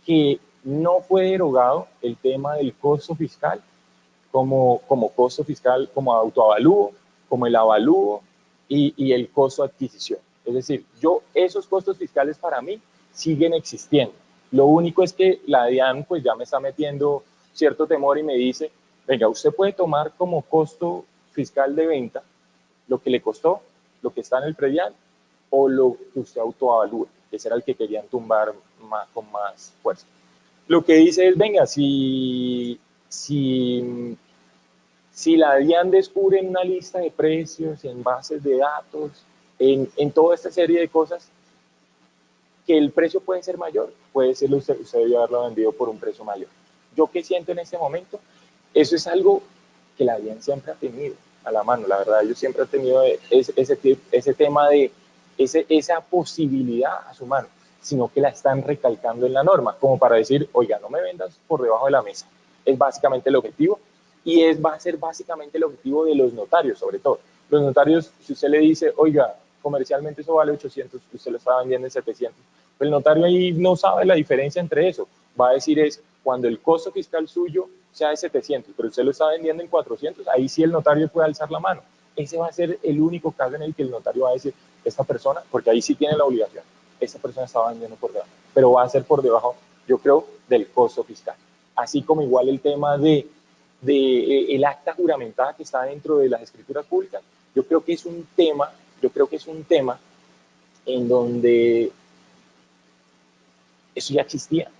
que no fue derogado el tema del costo fiscal como costo fiscal, como autoavalúo, como el avalúo y el costo de adquisición. Es decir, esos costos fiscales para mí siguen existiendo. Lo único es que la DIAN pues ya me está metiendo cierto temor y me dice, venga, usted puede tomar como costo fiscal de venta lo que le costó, lo que está en el predial, o lo que usted autoavalúa, que ese era el que querían tumbar con más fuerza. Lo que dice es, venga, si la DIAN descubre en una lista de precios, en bases de datos, en toda esta serie de cosas, que el precio puede ser mayor, puede ser usted debió haberlo vendido por un precio mayor. Yo qué siento en este momento, eso es algo que la DIAN siempre ha tenido a la mano, la verdad, ellos siempre han tenido ese tema de esa posibilidad a su mano, sino que la están recalcando en la norma, como para decir, oiga, no me vendas por debajo de la mesa. Es básicamente el objetivo, y va a ser básicamente el objetivo de los notarios, sobre todo. Los notarios, si usted le dice, oiga, comercialmente eso vale 800, usted lo está vendiendo en 700, el notario ahí no sabe la diferencia entre eso. Va a decir es, cuando el costo fiscal suyo sea de 700, pero usted lo está vendiendo en 400, ahí sí el notario puede alzar la mano. Ese va a ser el único caso en el que el notario va a decir, esta persona, porque ahí sí tiene la obligación, esta persona está vendiendo por debajo, pero va a ser por debajo, yo creo, del costo fiscal. Así como igual el tema de el acta juramentada que está dentro de las escrituras públicas, yo creo que es un tema en donde eso ya existía.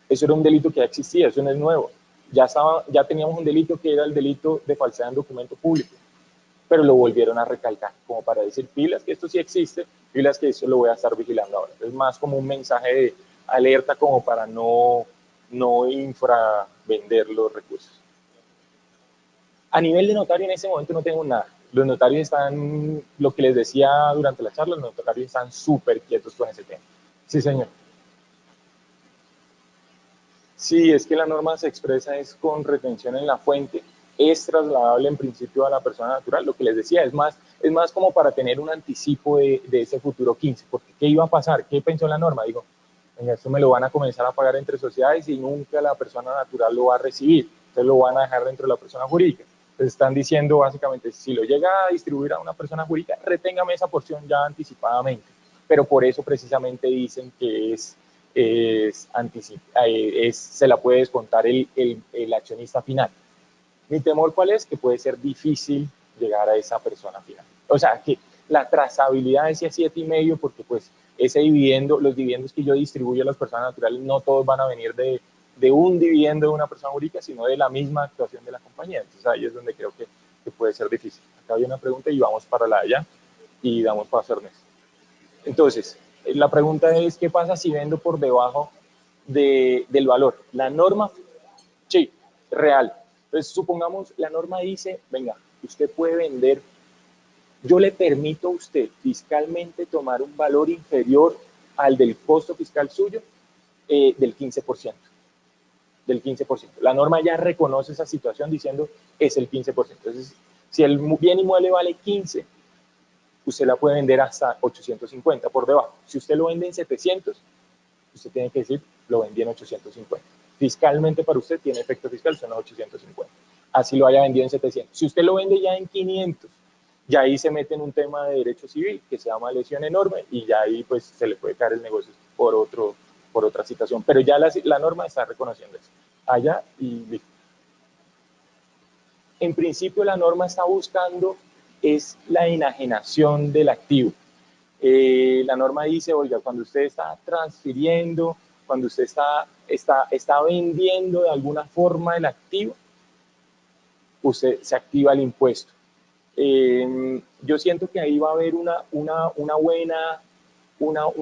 Eso era un delito que ya existía, eso no es nuevo. Ya teníamos un delito que era el delito de falsedad en documento público, pero lo volvieron a recalcar, como para decir, pilas que esto sí existe, pilas que eso lo voy a estar vigilando ahora. Es más como un mensaje de alerta como para no infravender los recursos. A nivel de notario en ese momento no tengo nada. Los notarios están, lo que les decía durante la charla, los notarios están súper quietos con ese tema. Sí, señor. Sí, es que la norma se expresa es con retención en la fuente, es trasladable en principio a la persona natural, lo que les decía, es más como para tener un anticipo de ese futuro 15, porque ¿qué iba a pasar? ¿Qué pensó la norma? Digo, en esto me lo van a comenzar a pagar entre sociedades y nunca la persona natural lo va a recibir, entonces lo van a dejar dentro de la persona jurídica. Entonces están diciendo básicamente, si lo llega a distribuir a una persona jurídica, reténgame esa porción ya anticipadamente, pero por eso precisamente dicen que se la puede descontar el accionista final. Mi temor, ¿cuál es? Que puede ser difícil llegar a esa persona final. O sea, que la trazabilidad de ese 7,5, porque pues ese dividendo, los dividendos que yo distribuyo a las personas naturales, no todos van a venir de un dividendo de una persona jurídica, sino de la misma actuación de la compañía. Entonces ahí es donde creo que puede ser difícil. Acá hay una pregunta y vamos para la de allá y damos paso a Ernesto. Entonces, la pregunta es, ¿qué pasa si vendo por debajo del valor? La norma, sí, real. Entonces, supongamos, la norma dice, venga, usted puede vender, yo le permito a usted fiscalmente tomar un valor inferior al del costo fiscal suyo del 15%. Del 15%. La norma ya reconoce esa situación diciendo es el 15%. Entonces, si el bien inmueble vale 15, usted la puede vender hasta 850 por debajo. Si usted lo vende en 700, usted tiene que decir, lo vendí en 850. Fiscalmente para usted tiene efecto fiscal, son 850. Así lo haya vendido en 700. Si usted lo vende ya en 500, ya ahí se mete en un tema de derecho civil que se llama lesión enorme y ya ahí pues se le puede caer el negocio por otra situación. Pero ya la norma está reconociendo eso. Allá y listo. En principio la norma está buscando es la enajenación del activo. La norma dice, oiga, cuando usted está transfiriendo, cuando usted está vendiendo de alguna forma el activo, usted se activa el impuesto. Yo siento que ahí va a haber un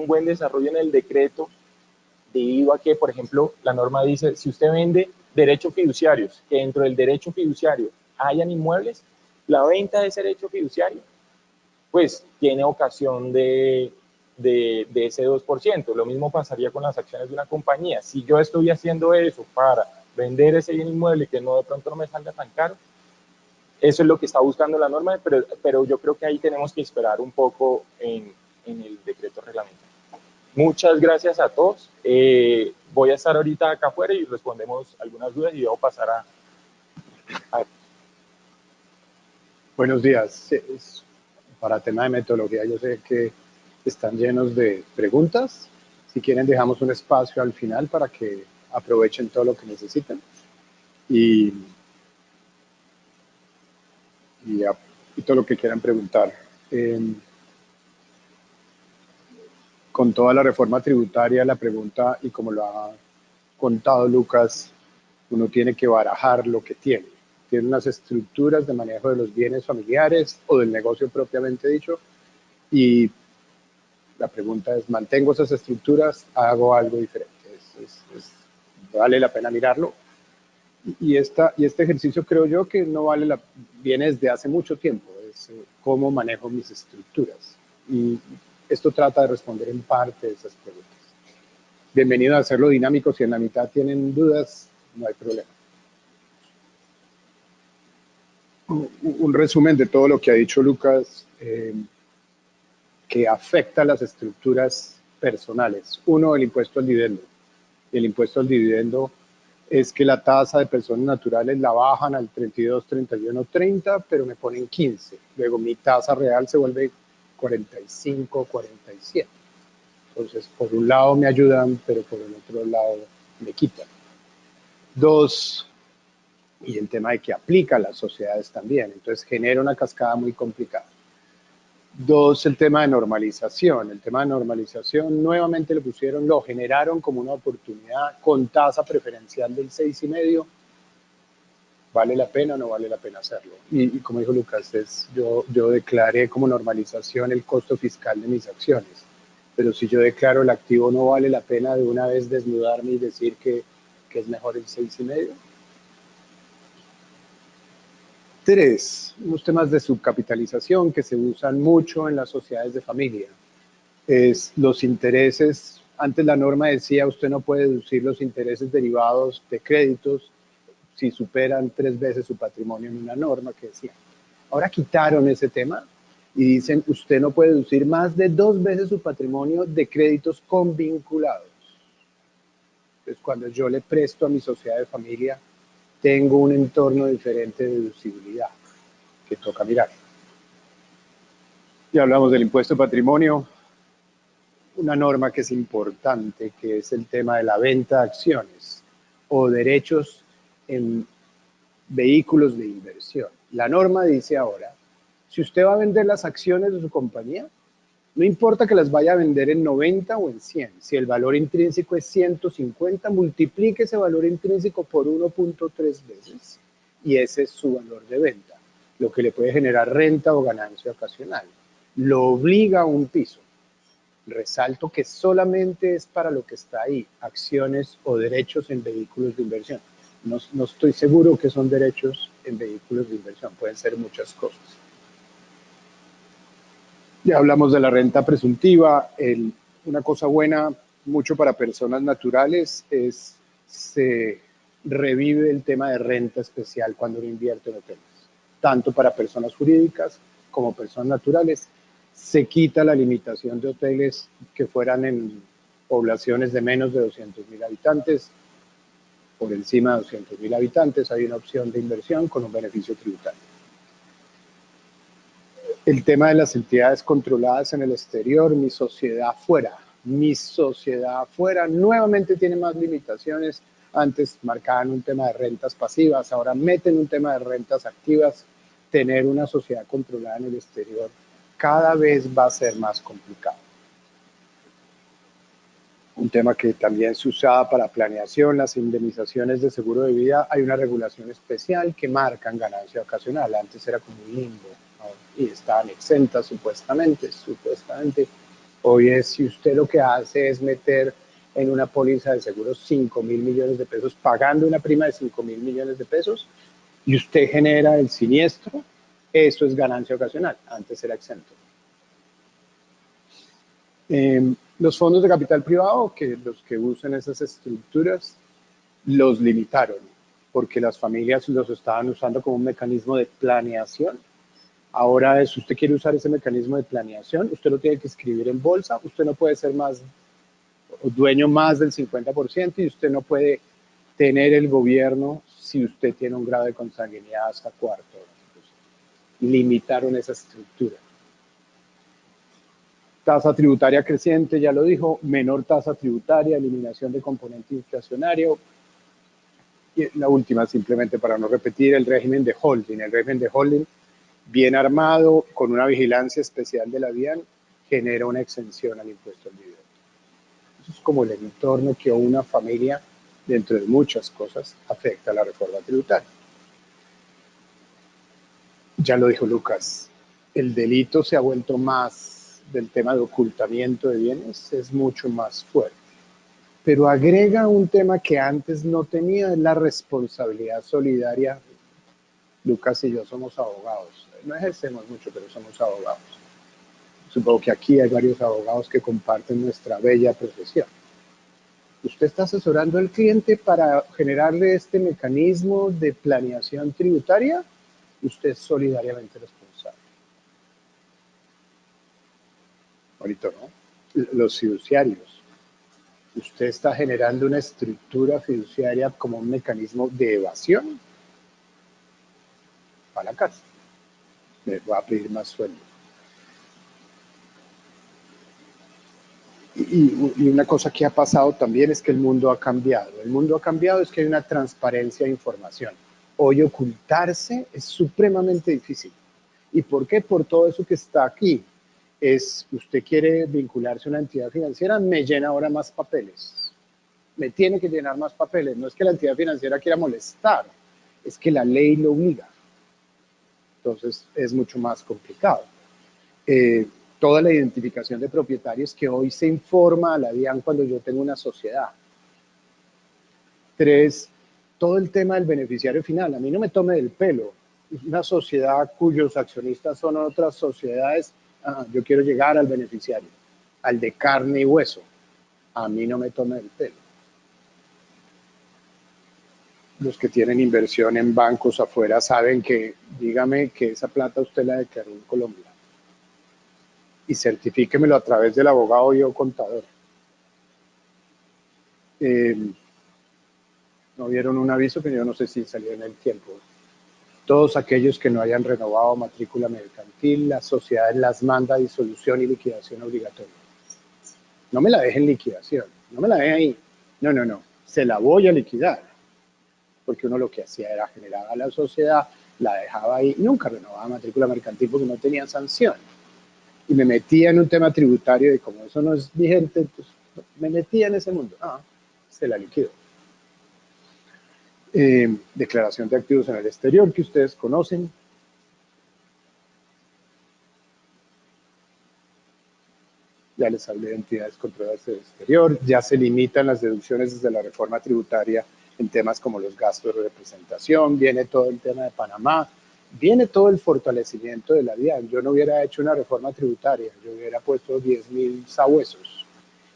buen desarrollo en el decreto, debido a que, por ejemplo, la norma dice, si usted vende derechos fiduciarios, que dentro del derecho fiduciario hayan inmuebles, la venta de ese derecho fiduciario pues tiene ocasión de ese 2%. Lo mismo pasaría con las acciones de una compañía. Si yo estoy haciendo eso para vender ese bien inmueble que no de pronto no me salga tan caro, eso es lo que está buscando la norma, pero yo creo que ahí tenemos que esperar un poco en el decreto reglamentario. Muchas gracias a todos. Voy a estar ahorita acá afuera y respondemos algunas dudas y luego pasar a... Buenos días. Para tema de metodología, yo sé que están llenos de preguntas. Si quieren, dejamos un espacio al final para que aprovechen todo lo que necesiten. Y y todo lo que quieran preguntar. Con toda la reforma tributaria, la pregunta, y como lo ha contado Lucas, uno tiene que barajar lo que tiene. Tiene unas estructuras de manejo de los bienes familiares o del negocio propiamente dicho, y la pregunta es, ¿mantengo esas estructuras? ¿Hago algo diferente? ¿Vale la pena mirarlo? Y este ejercicio creo yo que no vale viene desde hace mucho tiempo, es cómo manejo mis estructuras. Y esto trata de responder en parte de esas preguntas. Bienvenido a hacerlo dinámico, si en la mitad tienen dudas, no hay problema. Un resumen de todo lo que ha dicho Lucas, que afecta a las estructuras personales. Uno, el impuesto al dividendo. El impuesto al dividendo es que la tasa de personas naturales la bajan al 32, 31, 30, pero me ponen 15. Luego mi tasa real se vuelve 45, 47. Entonces, por un lado me ayudan, pero por el otro lado me quitan. Dos, y el tema de que aplica a las sociedades también. Entonces, genera una cascada muy complicada. Dos, el tema de normalización. El tema de normalización nuevamente lo generaron como una oportunidad con tasa preferencial del 6,5. ¿Vale la pena o no vale la pena hacerlo? Y como dijo Lucas, yo declaré como normalización el costo fiscal de mis acciones. Pero si yo declaro el activo, ¿no vale la pena de una vez desnudarme y decir que es mejor el 6,5? Tres, unos temas de subcapitalización que se usan mucho en las sociedades de familia. Es los intereses, antes la norma decía usted no puede deducir los intereses derivados de créditos si superan 3 veces su patrimonio, en una norma que decía. Ahora quitaron ese tema y dicen usted no puede deducir más de 2 veces su patrimonio de créditos convinculados. Entonces cuando yo le presto a mi sociedad de familia, tengo un entorno diferente de deducibilidad que toca mirar. Ya hablamos del impuesto de patrimonio, una norma que es importante, que es el tema de la venta de acciones o derechos en vehículos de inversión. La norma dice ahora, si usted va a vender las acciones de su compañía, no importa que las vaya a vender en 90 o en 100, si el valor intrínseco es 150, multiplique ese valor intrínseco por 1.3 veces y ese es su valor de venta, lo que le puede generar renta o ganancia ocasional. Lo obliga a un piso. Resalto que solamente es para lo que está ahí, acciones o derechos en vehículos de inversión. No estoy seguro que son derechos en vehículos de inversión, pueden ser muchas cosas. Ya hablamos de la renta presuntiva. Una cosa buena, mucho para personas naturales, se revive el tema de renta especial cuando uno invierte en hoteles. Tanto para personas jurídicas como personas naturales. Se quita la limitación de hoteles que fueran en poblaciones de menos de 200.000 habitantes. Por encima de 200.000 habitantes hay una opción de inversión con un beneficio tributario. El tema de las entidades controladas en el exterior, mi sociedad fuera, nuevamente tiene más limitaciones. Antes marcaban un tema de rentas pasivas, ahora meten un tema de rentas activas. Tener una sociedad controlada en el exterior cada vez va a ser más complicado. Un tema que también se usaba para planeación, las indemnizaciones de seguro de vida, hay una regulación especial que marcan ganancia ocasional. Antes era como un limbo, ¿no? Y estaban exentas supuestamente. Hoy es, si usted lo que hace es meter en una póliza de seguros 5.000 millones de pesos, pagando una prima de 5.000 millones de pesos, y usted genera el siniestro, eso es ganancia ocasional. Antes era exento. Los fondos de capital privado, los que usan esas estructuras, los limitaron, porque las familias los estaban usando como un mecanismo de planeación. Ahora, si usted quiere usar ese mecanismo de planeación, usted lo tiene que escribir en bolsa, usted no puede ser dueño más del 50% y usted no puede tener el gobierno si usted tiene un grado de consanguinidad hasta cuarto. Limitaron esa estructura. Tasa tributaria creciente, ya lo dijo, menor tasa tributaria, eliminación de componente inflacionario. Y la última, simplemente para no repetir, el régimen de holding. El régimen de holding bien armado, con una vigilancia especial de la DIAN, genera una exención al impuesto al dividendo. Eso es como el entorno que una familia, dentro de muchas cosas, afecta a la reforma tributaria. Ya lo dijo Lucas, el delito se ha vuelto más del tema de ocultamiento de bienes, es mucho más fuerte. Pero agrega un tema que antes no tenía, es la responsabilidad solidaria. Lucas y yo somos abogados, no ejercemos mucho, pero somos abogados. Supongo que aquí hay varios abogados que comparten nuestra bella profesión. Usted está asesorando al cliente para generarle este mecanismo de planeación tributaria, usted es solidariamente responsable. Ahorita no. Los fiduciarios. Usted está generando una estructura fiduciaria como un mecanismo de evasión para la casa. Me va a pedir más sueldo. Y una cosa que ha pasado también es que el mundo ha cambiado. El mundo ha cambiado, es que hay una transparencia de información. Hoy ocultarse es supremamente difícil. ¿Y por qué? Por todo eso que está aquí. Usted quiere vincularse a una entidad financiera, me llena ahora más papeles. Me tiene que llenar más papeles. No es que la entidad financiera quiera molestar, es que la ley lo obliga. Entonces es mucho más complicado. Toda la identificación de propietarios que hoy se informa a la DIAN cuando yo tengo una sociedad. 3, todo el tema del beneficiario final. A mí no me tome del pelo. Una sociedad cuyos accionistas son otras sociedades, yo quiero llegar al beneficiario, al de carne y hueso. A mí no me tome del pelo. Los que tienen inversión en bancos afuera saben que, dígame que esa plata usted la declaró en Colombia. Y certifíquemelo a través del abogado y o contador. ¿No vieron un aviso que yo no sé si salió en el tiempo? Todos aquellos que no hayan renovado matrícula mercantil, las sociedades las manda a disolución y liquidación obligatoria. No me la dejen en liquidación, no me la dejen ahí. No, no, no, se la voy a liquidar. Porque uno lo que hacía era generar a la sociedad, la dejaba ahí, nunca renovaba matrícula mercantil porque no tenía sanción. Y me metía en un tema tributario y como eso no es vigente, pues me metía en ese mundo. Se la liquido. Declaración de activos en el exterior que ustedes conocen. Ya les hablé de entidades controladas del exterior. Ya se limitan las deducciones desde la reforma tributaria en temas como los gastos de representación. Viene todo el tema de Panamá. Viene todo el fortalecimiento de la DIAN. Yo no hubiera hecho una reforma tributaria, yo hubiera puesto 10.000 sabuesos.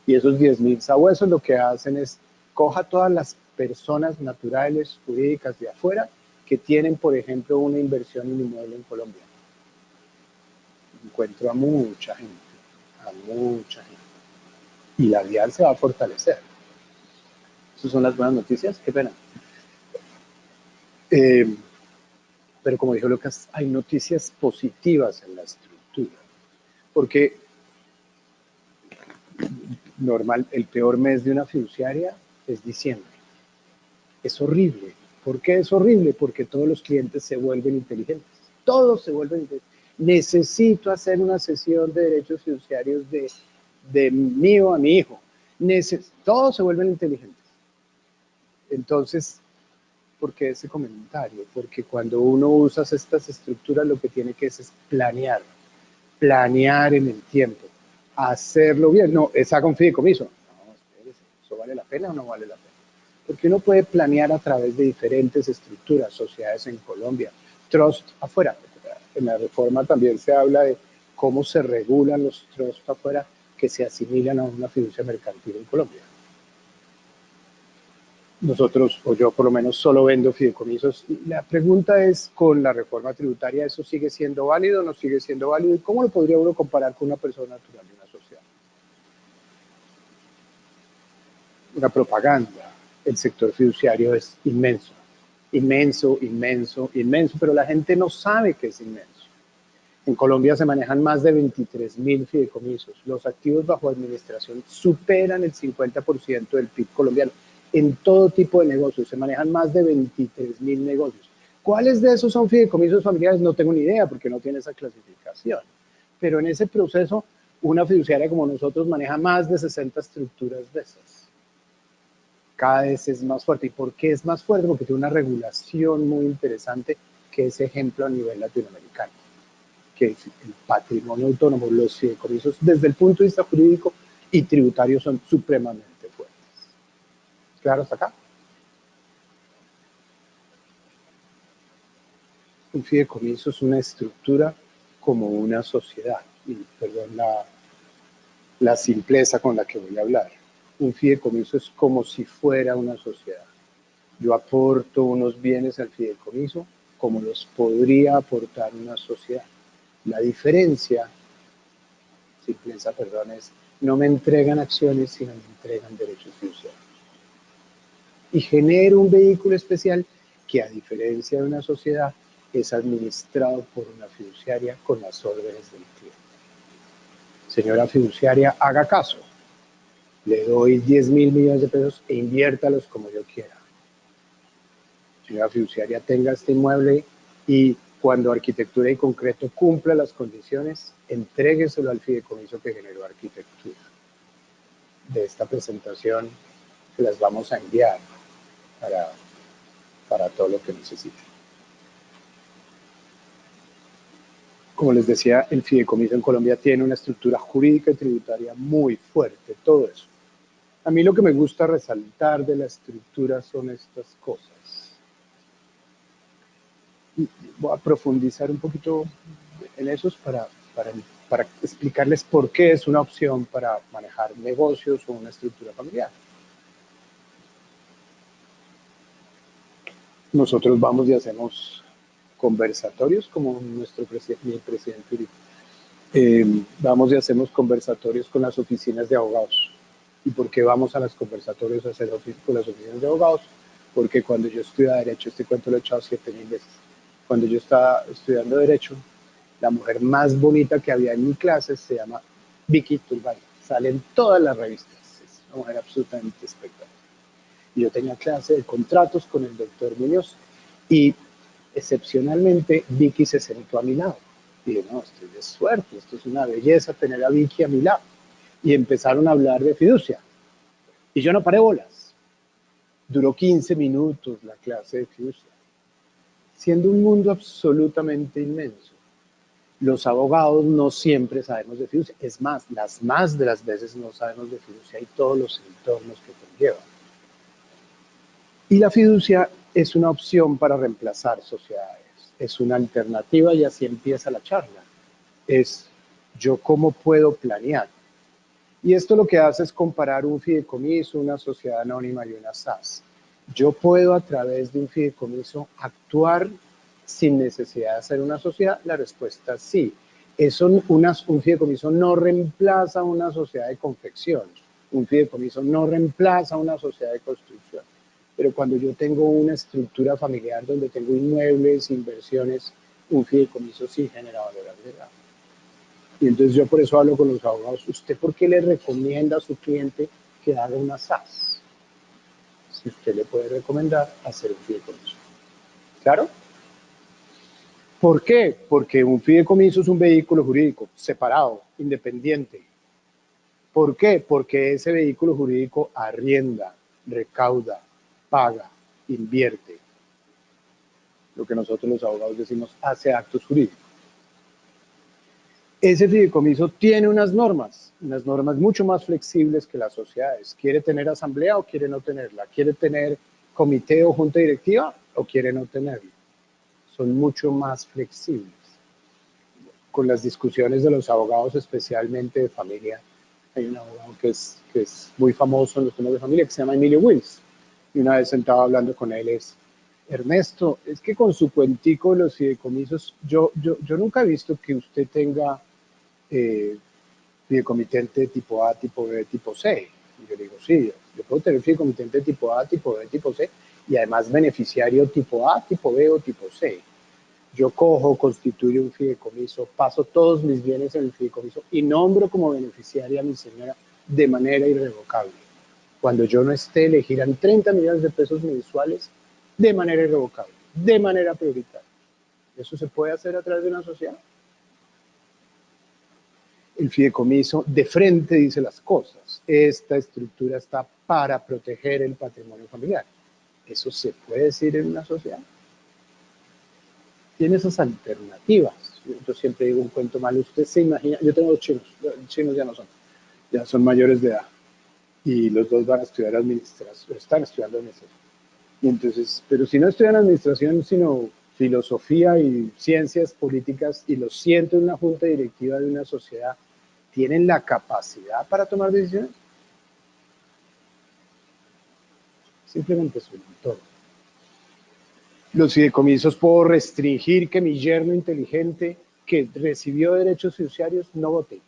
Y esos 10.000 sabuesos lo que hacen es, coja todas las personas naturales, jurídicas de afuera, que tienen, por ejemplo, una inversión en inmueble en Colombia. Encuentro a mucha gente. Y la DIAN se va a fortalecer. Esas son las buenas noticias, qué pena. Pero como dijo Lucas, hay noticias positivas en la estructura, porque normal, el peor mes de una fiduciaria es diciembre. Es horrible. ¿Por qué es horrible? Porque todos los clientes se vuelven inteligentes. Todos se vuelven inteligentes. Necesito hacer una sesión de derechos fiduciarios de mío a mi hijo. Todos se vuelven inteligentes. Entonces, ¿por qué ese comentario? Porque cuando uno usa estas estructuras, lo que tiene que es planear. Planear en el tiempo. Hacerlo bien. No, haga un fideicomiso. No, espérese, ¿eso vale la pena o no vale la pena? Porque uno puede planear a través de diferentes estructuras, sociedades en Colombia, trust afuera. En la reforma también se habla de cómo se regulan los trusts afuera que se asimilan a una fiducia mercantil en Colombia. Nosotros, o yo por lo menos, solo vendo fideicomisos. La pregunta es, con la reforma tributaria, ¿eso sigue siendo válido o no sigue siendo válido? ¿Y cómo lo podría uno comparar con una persona natural de una sociedad? Una propaganda. El sector fiduciario es inmenso, inmenso, inmenso, inmenso, pero la gente no sabe que es inmenso. En Colombia se manejan más de 23.000 fideicomisos. Los activos bajo administración superan el 50% del PIB colombiano. En todo tipo de negocios, se manejan más de 23.000 negocios. ¿Cuáles de esos son fideicomisos familiares? No tengo ni idea porque no tiene esa clasificación. Pero en ese proceso, una fiduciaria como nosotros maneja más de 60 estructuras de esas. Cada vez es más fuerte. ¿Y por qué es más fuerte? Porque tiene una regulación muy interesante que es ejemplo a nivel latinoamericano, que es el patrimonio autónomo, los fideicomisos desde el punto de vista jurídico y tributario son supremamente fuertes. ¿Claro hasta acá? Un fideicomiso es una estructura como una sociedad, y perdón la simpleza con la que voy a hablar. Un fideicomiso es como si fuera una sociedad. Yo aporto unos bienes al fideicomiso como los podría aportar una sociedad. La diferencia, simpleza, perdón, es no me entregan acciones, sino me entregan derechos fiduciarios. Y genero un vehículo especial que, a diferencia de una sociedad, es administrado por una fiduciaria con las órdenes del cliente. Señora fiduciaria, haga caso. Le doy 10.000 millones de pesos e inviértalos como yo quiera. Señora fiduciaria, tenga este inmueble y cuando Arquitectura y Concreto cumpla las condiciones, entrégueselo al fideicomiso que generó Arquitectura. De esta presentación se las vamos a enviar para todo lo que necesiten. Como les decía, el fideicomiso en Colombia tiene una estructura jurídica y tributaria muy fuerte, todo eso. A mí lo que me gusta resaltar de la estructura son estas cosas. Y voy a profundizar un poquito en esos para explicarles por qué es una opción para manejar negocios o una estructura familiar. Nosotros vamos y hacemos conversatorios, como mi presidente ahorita. Vamos y hacemos conversatorios con las oficinas de abogados. ¿Y por qué vamos a los conversatorios a hacer con las oficinas de abogados? Porque cuando yo estudiaba Derecho, este cuento lo he echado 7.000 veces, cuando yo estaba estudiando Derecho, la mujer más bonita que había en mi clase se llama Vicky Turbay. Sale en todas las revistas. Es una mujer absolutamente espectacular. Y yo tenía clase de contratos con el doctor Muñoz y excepcionalmente Vicky se sentó a mi lado. Y dije, no, estoy de suerte, esto es una belleza tener a Vicky a mi lado. Y empezaron a hablar de fiducia. Y yo no paré bolas. Duró 15 minutos la clase de fiducia. Siendo un mundo absolutamente inmenso. Los abogados no siempre sabemos de fiducia. Es más, las más de las veces no sabemos de fiducia y todos los entornos que conllevan. Y la fiducia es una opción para reemplazar sociedades. Es una alternativa y así empieza la charla. Es yo cómo puedo planear. Y esto lo que hace es comparar un fideicomiso, una sociedad anónima y una SAS. Yo puedo a través de un fideicomiso actuar sin necesidad de hacer una sociedad. La respuesta es sí. Un fideicomiso no reemplaza una sociedad de confección. Un fideicomiso no reemplaza una sociedad de construcción. Pero cuando yo tengo una estructura familiar donde tengo inmuebles, inversiones, un fideicomiso sí genera valor agregado. Y entonces yo por eso hablo con los abogados. ¿Usted por qué le recomienda a su cliente que haga una SAS? Si usted le puede recomendar hacer un fideicomiso. ¿Claro? ¿Por qué? Porque un fideicomiso es un vehículo jurídico separado, independiente. ¿Por qué? Porque ese vehículo jurídico arrienda, recauda, paga, invierte. Lo que nosotros los abogados decimos, hace actos jurídicos. Ese fideicomiso tiene unas normas mucho más flexibles que las sociedades. ¿Quiere tener asamblea o quiere no tenerla? ¿Quiere tener comité o junta directiva o quiere no tenerla? Son mucho más flexibles. Con las discusiones de los abogados, especialmente de familia, hay un abogado que es muy famoso en los temas de familia, que se llama Emilio Wills. Y una vez sentado hablando con él es, Ernesto, es que con su cuentico de los fideicomisos, yo nunca he visto que usted tenga fideicomitente tipo A, tipo B, tipo C. Y yo digo, sí, yo puedo tener fideicomitente tipo A, tipo B, tipo C, y además beneficiario tipo A, tipo B o tipo C. Yo cojo, constituyo un fideicomiso, paso todos mis bienes en el fideicomiso y nombro como beneficiaria a mi señora de manera irrevocable. Cuando yo no esté, le giran 30 millones de pesos mensuales de manera irrevocable. de manera prioritaria. ¿Eso se puede hacer a través de una sociedad? El fideicomiso de frente dice las cosas. Esta estructura está para proteger el patrimonio familiar. ¿Eso se puede decir en una sociedad? Tiene esas alternativas. Yo siempre digo un cuento malo. Usted se imagina, yo tengo 2 chinos, los chinos ya son mayores de edad, y los dos van a estudiar administración, están estudiando administración. Y entonces, pero si no estudian administración, sino filosofía y ciencias políticas, y los siento en una junta directiva de una sociedad, ¿tienen la capacidad para tomar decisiones? Simplemente es un entorno. Los fideicomisos, puedo restringir que mi yerno inteligente que recibió derechos fiduciarios no vote.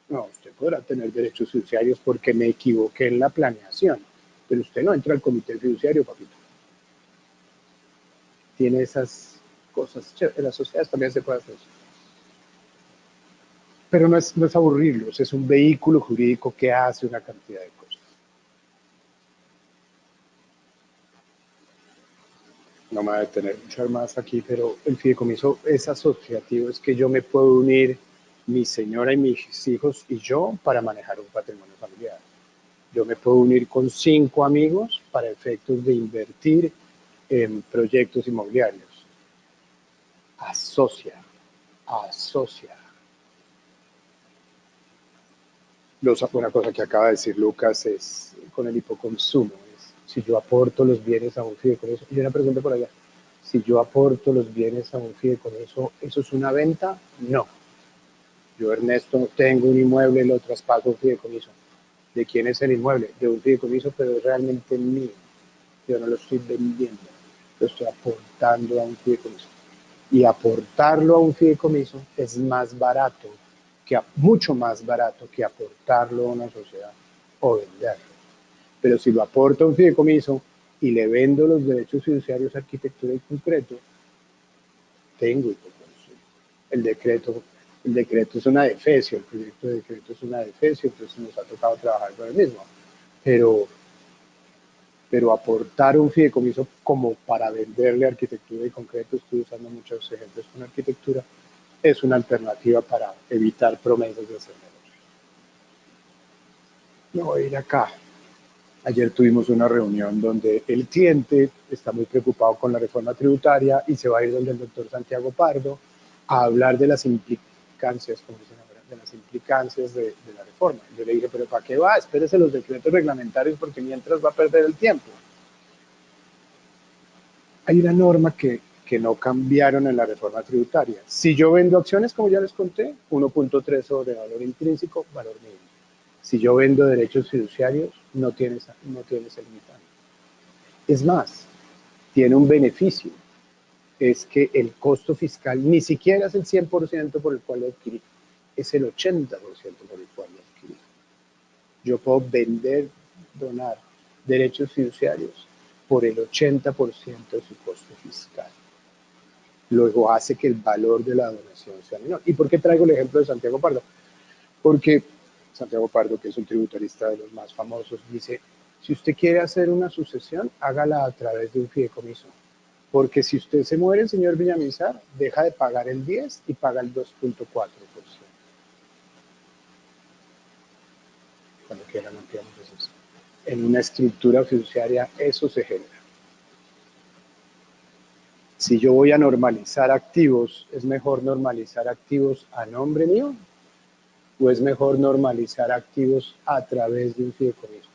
No, usted podrá tener derechos fiduciarios porque me equivoqué en la planeación, pero usted no entra al comité fiduciario, papito. Tiene esas cosas. En las sociedades también se puede hacer eso. Pero no es aburrirlos, es un vehículo jurídico que hace una cantidad de cosas. No me voy a detener mucho más aquí, pero el fideicomiso es asociativo, es que yo me puedo unir, mi señora y mis hijos y yo, para manejar un patrimonio familiar. Yo me puedo unir con 5 amigos para efectos de invertir en proyectos inmobiliarios. Asocia. Una cosa que acaba de decir Lucas es con el hipoconsumo. Si yo aporto los bienes a un fideicomiso, y una pregunta por allá, si yo aporto los bienes a un fideicomiso, ¿eso es una venta? No. Yo, Ernesto, tengo un inmueble, lo traspaso a un fideicomiso. ¿De quién es el inmueble? De un fideicomiso, pero es realmente mío. Yo no lo estoy vendiendo, lo estoy aportando a un fideicomiso. Y aportarlo a un fideicomiso es más barato, mucho más barato que aportarlo a una sociedad o venderlo. Pero si lo aporto a un fideicomiso y le vendo los derechos fiduciarios a arquitectura y concreto, tengo hipoconsumo. El decreto es una defecio, el proyecto de decreto es una defecio, entonces nos ha tocado trabajar con el mismo. Pero aportar un fideicomiso como para venderle arquitectura y concreto, estoy usando muchos ejemplos con arquitectura, es una alternativa para evitar promesas de hacer negocio. Me voy a ir acá. Ayer tuvimos una reunión donde el cliente está muy preocupado con la reforma tributaria y se va a ir donde el doctor Santiago Pardo a hablar de las implicancias, como dicen ahora, de las implicancias de la reforma. Yo le dije, pero ¿para qué va? Espérese los decretos reglamentarios porque mientras va a perder el tiempo. Hay una norma que no cambiaron en la reforma tributaria. Si yo vendo acciones, como ya les conté, 1.3 sobre valor intrínseco, valor mínimo. Si yo vendo derechos fiduciarios, no tiene ese limitante. Es más, tiene un beneficio, es que el costo fiscal ni siquiera es el 100% por el cual lo adquirí, es el 80% por el cual lo adquirí. Yo puedo vender, donar derechos fiduciarios por el 80% de su costo fiscal. Luego hace que el valor de la donación sea menor. ¿Y por qué traigo el ejemplo de Santiago Pardo? Porque Santiago Pardo, que es un tributarista de los más famosos, dice, si usted quiere hacer una sucesión, hágala a través de un fideicomiso. Porque si usted se muere, señor Villamizar, deja de pagar el 10 y paga el 2.4%. Cuando quieran ampliamos eso. En una estructura fiduciaria eso se genera. Si yo voy a normalizar activos, ¿es mejor normalizar activos a nombre mío? ¿O es mejor normalizar activos a través de un fideicomiso?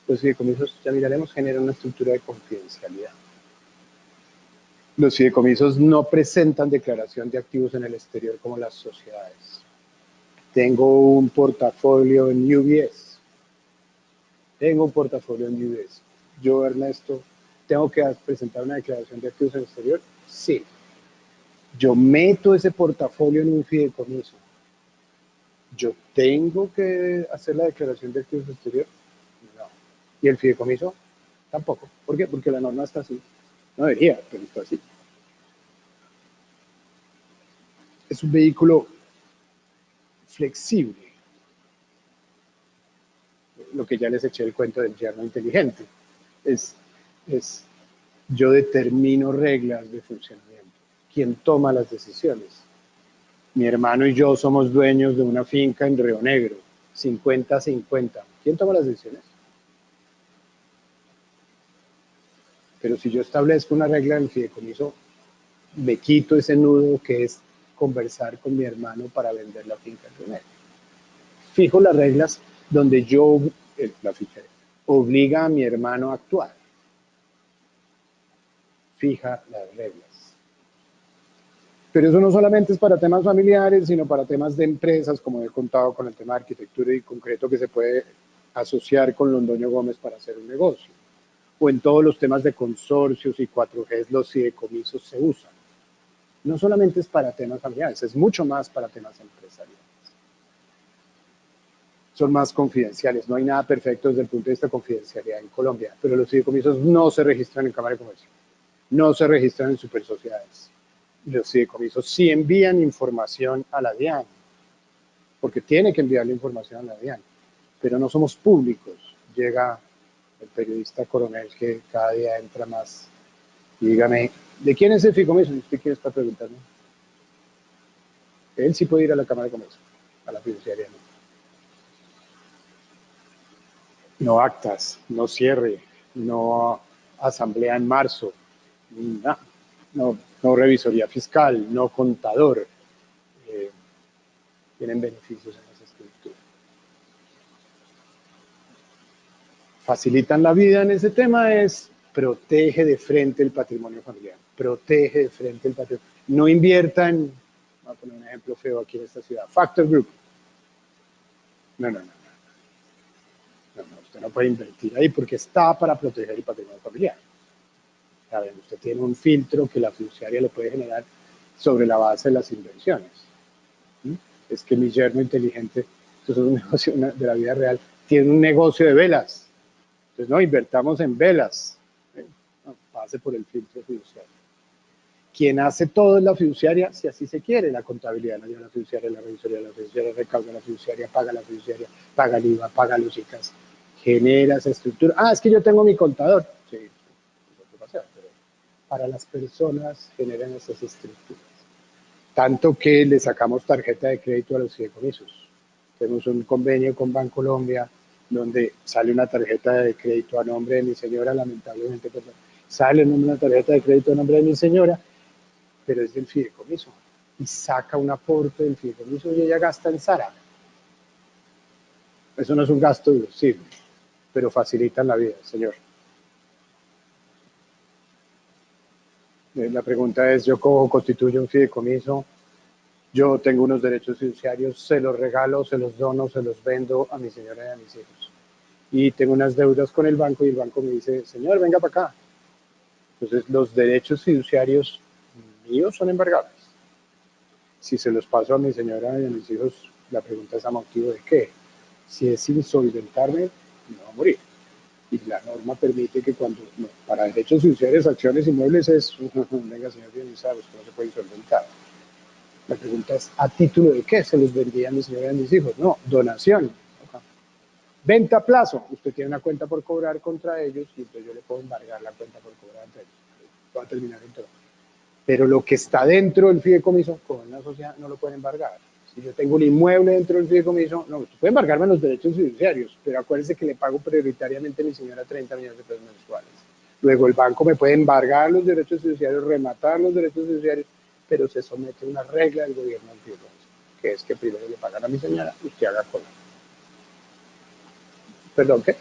Los fideicomisos, ya miraremos, generan una estructura de confidencialidad. Los fideicomisos no presentan declaración de activos en el exterior como las sociedades. Tengo un portafolio en UBS. Yo, Ernesto, ¿tengo que presentar una declaración de activos en el exterior? Sí. Yo meto ese portafolio en un fideicomiso. ¿Yo tengo que hacer la declaración de activos en el exterior? No. ¿Y el fideicomiso? Tampoco. ¿Por qué? Porque la norma está así. No debería, pero está así. Es un vehículo flexible. Lo que ya les eché el cuento del yerno inteligente. Es Yo determino reglas de funcionamiento. ¿Quién toma las decisiones? Mi hermano y yo somos dueños de una finca en Río Negro, 50-50. ¿Quién toma las decisiones? Pero si yo establezco una regla del fideicomiso, me quito ese nudo que es conversar con mi hermano para vender la finca en Río Negro. Fijo las reglas donde yo, la finca, obliga a mi hermano a actuar. Fija las reglas. Pero eso no solamente es para temas familiares, sino para temas de empresas, como he contado con el tema de arquitectura y concreto que se puede asociar con Londoño Gómez para hacer un negocio. O en todos los temas de consorcios y 4G, los fideicomisos se usan. No solamente es para temas familiares, es mucho más para temas empresariales. Son más confidenciales, no hay nada perfecto desde el punto de vista de confidencialidad en Colombia, pero los fideicomisos no se registran en Cámara de Comercio, no se registran en supersociedades. Los fideicomisos sí envían información a la DIAN, porque tiene que enviar la información a la DIAN, pero no somos públicos. Llega el periodista Coronel que cada día entra más y dígame, ¿de quién es el fideicomiso? ¿Usted quiere estar preguntando? Él sí puede ir a la Cámara de Comercio, a la fiduciaria no. No actas, no cierre, no asamblea en marzo, no revisoría fiscal, no contador. Tienen beneficios en esa estructura. Facilitan la vida en ese tema es protege de frente el patrimonio familiar, protege de frente el patrimonio. No invierta en, voy a poner un ejemplo feo aquí en esta ciudad, Factor Group. No, usted no puede invertir ahí porque está para proteger el patrimonio familiar. ¿Saben? Usted tiene un filtro que la fiduciaria le puede generar sobre la base de las inversiones. Es que mi yerno inteligente, esto es un negocio de la vida real, tiene un negocio de velas. Entonces, no, invertamos en velas. No, pase por el filtro fiduciario. Quien hace todo es la fiduciaria, si así se quiere, la contabilidad la lleva la fiduciaria, la fiduciaria recauda la fiduciaria, paga el IVA, paga los ICAs, genera esa estructura. Ah, es que yo tengo mi contador. Sí, eso puede pasar, pero para las personas generan esas estructuras. Tanto que le sacamos tarjeta de crédito a los fideicomisos. Tenemos un convenio con Bancolombia donde sale una tarjeta de crédito a nombre de mi señora, lamentablemente, pues, sale una tarjeta de crédito a nombre de mi señora, pero es del fideicomiso. Y saca un aporte del fideicomiso y ella gasta en Zara. Eso no es un gasto deducible, pero facilitan la vida, señor. La pregunta es, yo constituyo un fideicomiso, yo tengo unos derechos fiduciarios, se los regalo, se los dono, se los vendo a mi señora y a mis hijos. Y tengo unas deudas con el banco y el banco me dice, señor, venga para acá. Entonces, los derechos fiduciarios míos son embargables. Si se los paso a mi señora y a mis hijos, la pregunta es a motivo de qué. Si es sin solventarme, me va a morir. Y la norma permite que cuando, para derechos fiduciarios, acciones inmuebles es, venga señor Dionisa, usted no se puede insolventar. La pregunta es, ¿a título de qué se los vendría a mi señora y a mis hijos? No, donación. Venta a plazo. Usted tiene una cuenta por cobrar contra ellos y entonces yo le puedo embargar la cuenta por cobrar entre ellos. Va a terminar en todo. Pero lo que está dentro del fideicomiso, con una sociedad, no lo puede embargar. Si yo tengo un inmueble dentro del fideicomiso, no, usted puede embargarme los derechos fiduciarios, pero acuérdese que le pago prioritariamente a mi señora 30 millones de pesos mensuales. Luego el banco me puede embargar los derechos fiduciarios, rematar los derechos fiduciarios, pero se somete a una regla del gobierno del fideicomiso, que es que primero le pagan a mi señora, usted haga cola. Perdón, ¿qué?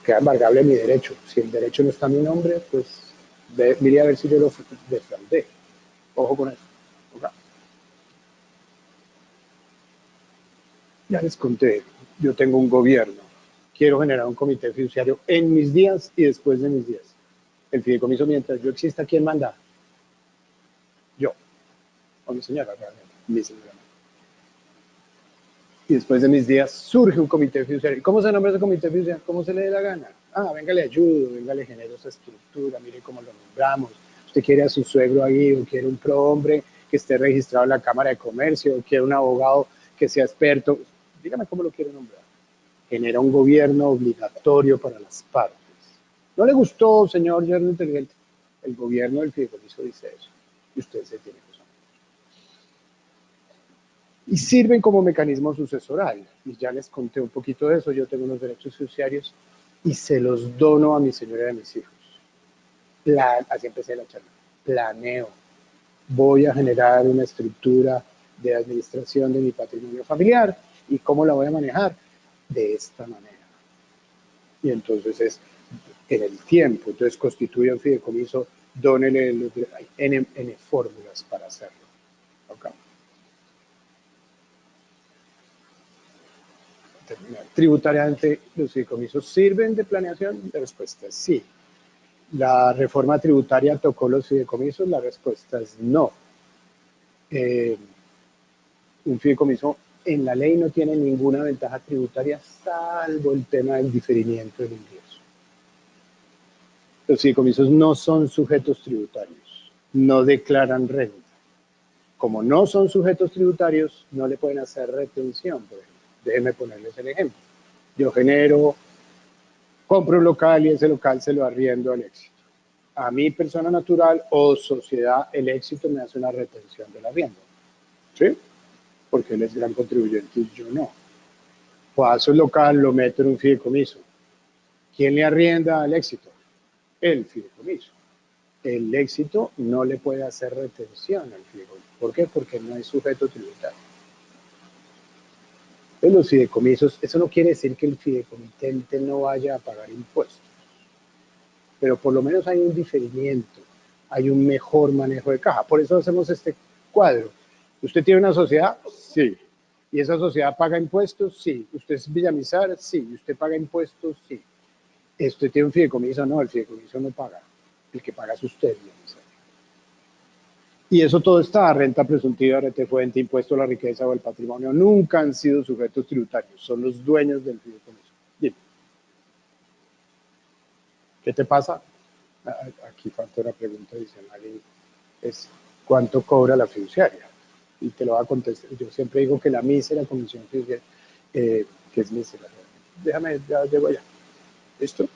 Queda embargable mi derecho. Si el derecho no está a mi nombre, pues mire a ver si yo lo defraudé. Ojo con eso. ¿Okay? Ya les conté, yo tengo un gobierno. Quiero generar un comité fiduciario en mis días y después de mis días. El fideicomiso, mientras yo exista, ¿quién manda? Yo. O mi señora, realmente. Mi señora. Y después de mis días surge un comité fiduciario. ¿Cómo se nombra ese comité fiduciario? ¿Cómo se le dé la gana? Ah, venga, le ayudo, venga, le genero esa estructura, mire cómo lo nombramos. Usted quiere a su suegro ahí, o quiere un prohombre que esté registrado en la Cámara de Comercio, o quiere un abogado que sea experto. Dígame cómo lo quiere nombrar. genera un gobierno obligatorio para las partes. ¿No le gustó, señor yerno inteligente? El gobierno del fideicomiso dice eso, y usted se tiene que someter. Y sirven como mecanismo sucesoral, y ya les conté un poquito de eso. Yo tengo unos derechos fiduciarios y se los dono a mi señora y a mis hijos. Así empecé la charla. Planeo. Voy a generar una estructura de administración de mi patrimonio familiar. ¿Y cómo la voy a manejar? De esta manera. Y entonces es en el tiempo. Entonces constituye un fideicomiso, dónele N fórmulas para hacerlo. ¿Okay? Tributariamente, ¿los fideicomisos sirven de planeación? La respuesta es sí. ¿La reforma tributaria tocó los fideicomisos? La respuesta es no. Un fideicomiso en la ley no tiene ninguna ventaja tributaria salvo el tema del diferimiento del ingreso. Los fideicomisos no son sujetos tributarios, no declaran renta. Como no son sujetos tributarios, no le pueden hacer retención, por ejemplo. Déjenme ponerles el ejemplo. Yo compro un local y ese local se lo arriendo al Éxito. A mi persona natural o sociedad, el Éxito me hace una retención del arriendo. ¿Sí? Porque él es gran contribuyente y yo no. Paso el local, lo meto en un fideicomiso. ¿Quién le arrienda al Éxito? El fideicomiso. El Éxito no le puede hacer retención al fideicomiso. ¿Por qué? Porque no es sujeto tributario. En los fideicomisos, eso no quiere decir que el fideicomitente no vaya a pagar impuestos, pero por lo menos hay un diferimiento, hay un mejor manejo de caja. Por eso hacemos este cuadro. ¿Usted tiene una sociedad? Sí. ¿Y esa sociedad paga impuestos? Sí. ¿Usted es villamizar? Sí. ¿Y usted paga impuestos? Sí. ¿Usted tiene un fideicomiso? No, el fideicomiso no paga. El que paga es usted, villamizar. Y eso todo está, renta presuntiva, renta fuente, impuesto a la riqueza o el patrimonio, nunca han sido sujetos tributarios, son los dueños del fideicomiso. Dime. ¿Qué te pasa? Aquí falta una pregunta adicional y es ¿cuánto cobra la fiduciaria? Y te lo va a contestar. Yo siempre digo que la mísera comisión fiduciaria, que es mísera. Déjame, ya llego allá. ¿Listo?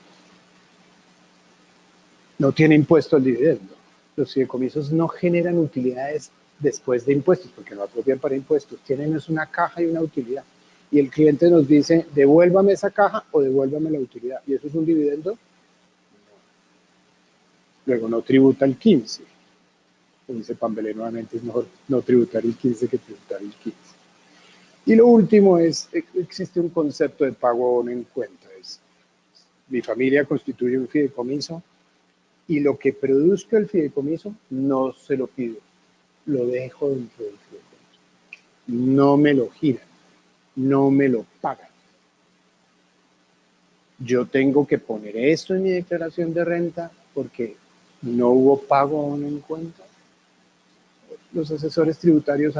No tiene impuesto al dividendo. Los fideicomisos no generan utilidades después de impuestos, porque no apropian para impuestos. Tienen una caja y una utilidad. Y el cliente nos dice, devuélvame esa caja o devuélvame la utilidad. ¿Y eso es un dividendo? No. Luego no tributa el 15. Como dice Pambelé nuevamente, es mejor no tributar el 15 que tributar el 15. Y lo último es, existe un concepto de pago en cuenta. Mi familia constituye un fideicomiso, y lo que produzca el fideicomiso no se lo pido, lo dejo dentro del fideicomiso. No me lo giran, no me lo pagan. Yo tengo que poner esto en mi declaración de renta porque no hubo pago aún en cuenta. Los asesores tributarios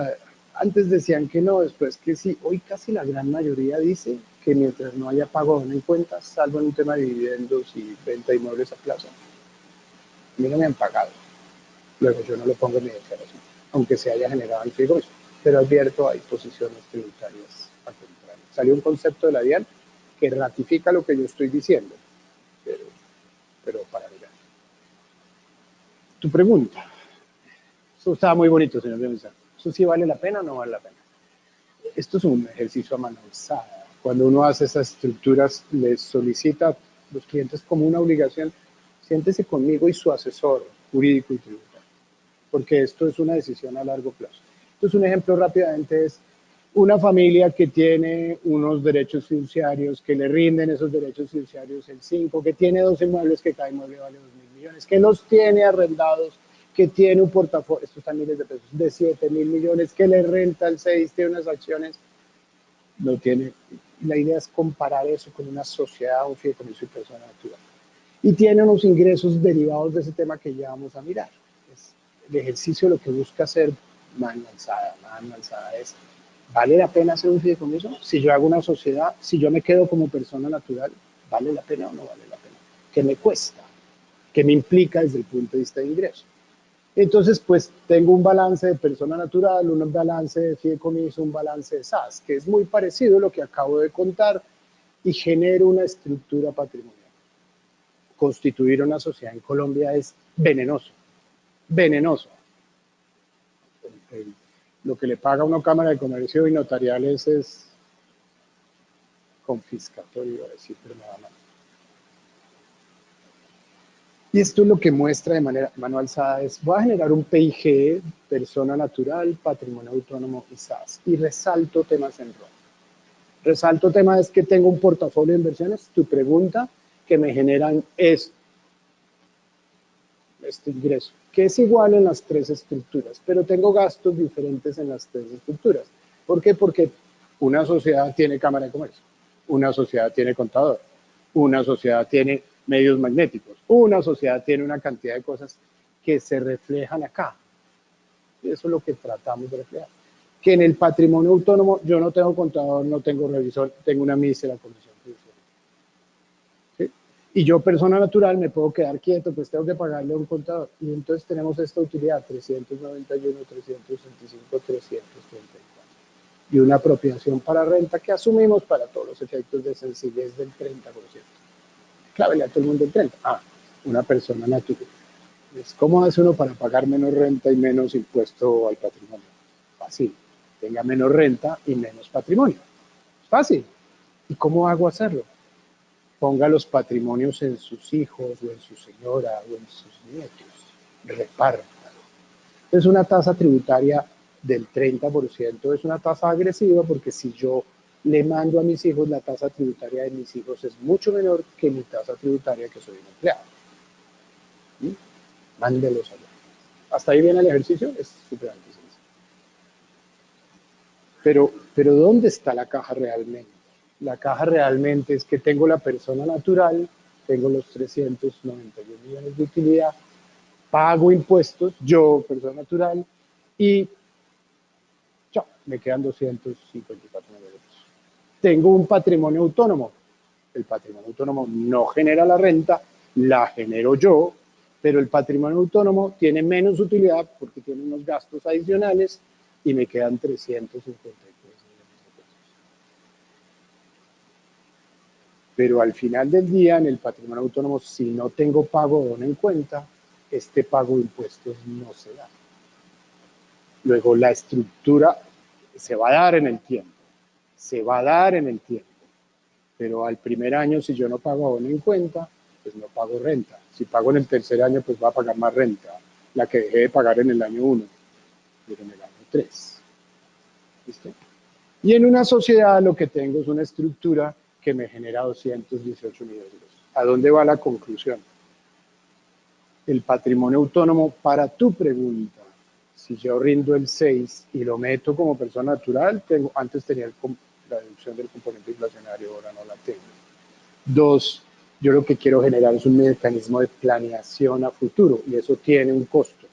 antes decían que no, después que sí. Hoy casi la gran mayoría dice que mientras no haya pago aún en cuenta, salvo en un tema de dividendos y venta de inmuebles a plazo, a mí no me han pagado. Luego yo no lo pongo en mi declaración, aunque se haya generado el fideicomiso. Pero advierto, hay posiciones tributarias a contrario. Salió un concepto de la DIAN que ratifica lo que yo estoy diciendo, pero para mirar. Tu pregunta. Eso estaba muy bonito, señor Leonza. ¿Eso sí vale la pena o no vale la pena? Esto es un ejercicio a mano alzada. Cuando uno hace esas estructuras, les solicita a los clientes como una obligación, siéntese conmigo y su asesor jurídico y tributario, porque esto es una decisión a largo plazo. Entonces, un ejemplo rápidamente es una familia que tiene unos derechos fiduciarios, que le rinden esos derechos fiduciarios el 5, que tiene 12 inmuebles, que cada inmueble vale 2.000 millones, que los tiene arrendados, que tiene un portafolio, estos están miles de pesos, de 7.000 millones, que le renta el 6, tiene unas acciones, no tiene. La idea es comparar eso con una sociedad, un fideicomiso y persona natural. Y tiene unos ingresos derivados de ese tema que ya vamos a mirar. El ejercicio lo que busca hacer mano alzada es, ¿vale la pena hacer un fideicomiso? Si yo hago una sociedad, si yo me quedo como persona natural, ¿vale la pena o no vale la pena? ¿Qué me cuesta? ¿Qué me implica desde el punto de vista de ingreso? Entonces, pues tengo un balance de persona natural, un balance de fideicomiso, un balance de SAS, que es muy parecido a lo que acabo de contar, y genero una estructura patrimonial. Constituir una sociedad en Colombia es venenoso, venenoso. Lo que le paga a una Cámara de Comercio y notariales es confiscatorio, iba a decir, pero nada más. Y esto es lo que muestra de manera, mano alzada, es, voy a generar un PIG, persona natural, patrimonio autónomo y SAS, y resalto temas en rojo. Resalto temas es que tengo un portafolio de inversiones, tu pregunta, que me generan este ingreso, que es igual en las tres estructuras, pero tengo gastos diferentes en las tres estructuras. ¿Por qué? Porque una sociedad tiene Cámara de Comercio, una sociedad tiene contador, una sociedad tiene medios magnéticos, una sociedad tiene una cantidad de cosas que se reflejan acá. Y eso es lo que tratamos de reflejar. Que en el patrimonio autónomo yo no tengo contador, no tengo revisor, tengo una mísera comisión judicial. ¿Sí? Y yo, persona natural, me puedo quedar quieto, pues tengo que pagarle a un contador. Y entonces tenemos esta utilidad, 391, 365, 334. Y una apropiación para renta que asumimos para todos los efectos de sencillez del 30%. Clávele a todo el mundo el 30%. Ah, una persona natural. ¿Cómo hace uno para pagar menos renta y menos impuesto al patrimonio? Fácil. Tenga menos renta y menos patrimonio. Fácil. ¿Y cómo hago hacerlo? Ponga los patrimonios en sus hijos o en su señora o en sus nietos. Repártalo. Es una tasa tributaria del 30%. Es una tasa agresiva porque si yo le mando a mis hijos, la tasa tributaria de mis hijos es mucho menor que mi tasa tributaria que soy un empleado. ¿Sí? Mándelos allá. Hasta ahí viene el ejercicio, es súper sencillo. Pero ¿dónde está la caja realmente? La caja realmente es que tengo la persona natural, tengo los 391 millones de utilidad, pago impuestos, yo, persona natural, y chao, me quedan 254 millones de pesos. Tengo un patrimonio autónomo. El patrimonio autónomo no genera la renta, la genero yo, pero el patrimonio autónomo tiene menos utilidad porque tiene unos gastos adicionales y me quedan 353 millones de pesos. Pero al final del día, en el patrimonio autónomo, si no tengo pago de bono en cuenta, este pago de impuestos no se da. Luego la estructura se va a dar en el tiempo, se va a dar en el tiempo, pero al primer año, si yo no pago bono en cuenta, pues no pago renta. Si pago en el tercer año, pues va a pagar más renta, la que dejé de pagar en el año 1, pero en el año 3. ¿Listo? Y en una sociedad lo que tengo es una estructura que me genera 218 millones de pesos. ¿A dónde va la conclusión? El patrimonio autónomo, para tu pregunta, si yo rindo el 6 y lo meto como persona natural, antes tenía la deducción del componente inflacionario, ahora no la tengo. 2, yo lo que quiero generar es un mecanismo de planeación a futuro y eso tiene un costo.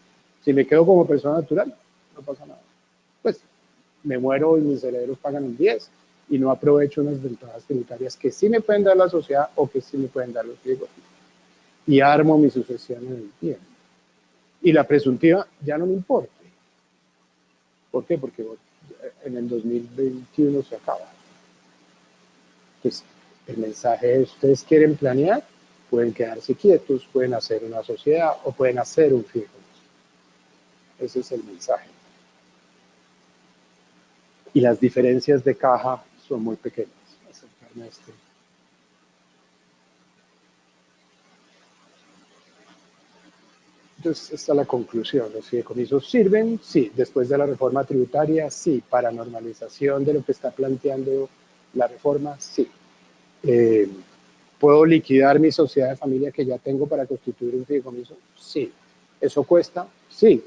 Si me quedo como persona natural, no pasa nada. Pues me muero y mis herederos pagan un 10 y no aprovecho unas ventajas tributarias que sí me pueden dar la sociedad o que sí me pueden dar los griegos. Y armo mi sucesión en el tiempo. Y la presuntiva ya no me importa. ¿Por qué? Porque en el 2021 se acaba. Entonces, el mensaje es, ustedes quieren planear, pueden quedarse quietos, pueden hacer una sociedad o pueden hacer un fideicomiso. Ese es el mensaje. Y las diferencias de caja son muy pequeñas. Acercarme a este. Entonces, esta es la conclusión. ¿Los fideicomisos sirven? Sí. Después de la reforma tributaria, sí. Para normalización de lo que está planteando la reforma, sí. ¿Puedo liquidar mi sociedad de familia que ya tengo para constituir un fideicomiso? Sí. ¿Eso cuesta? Sí.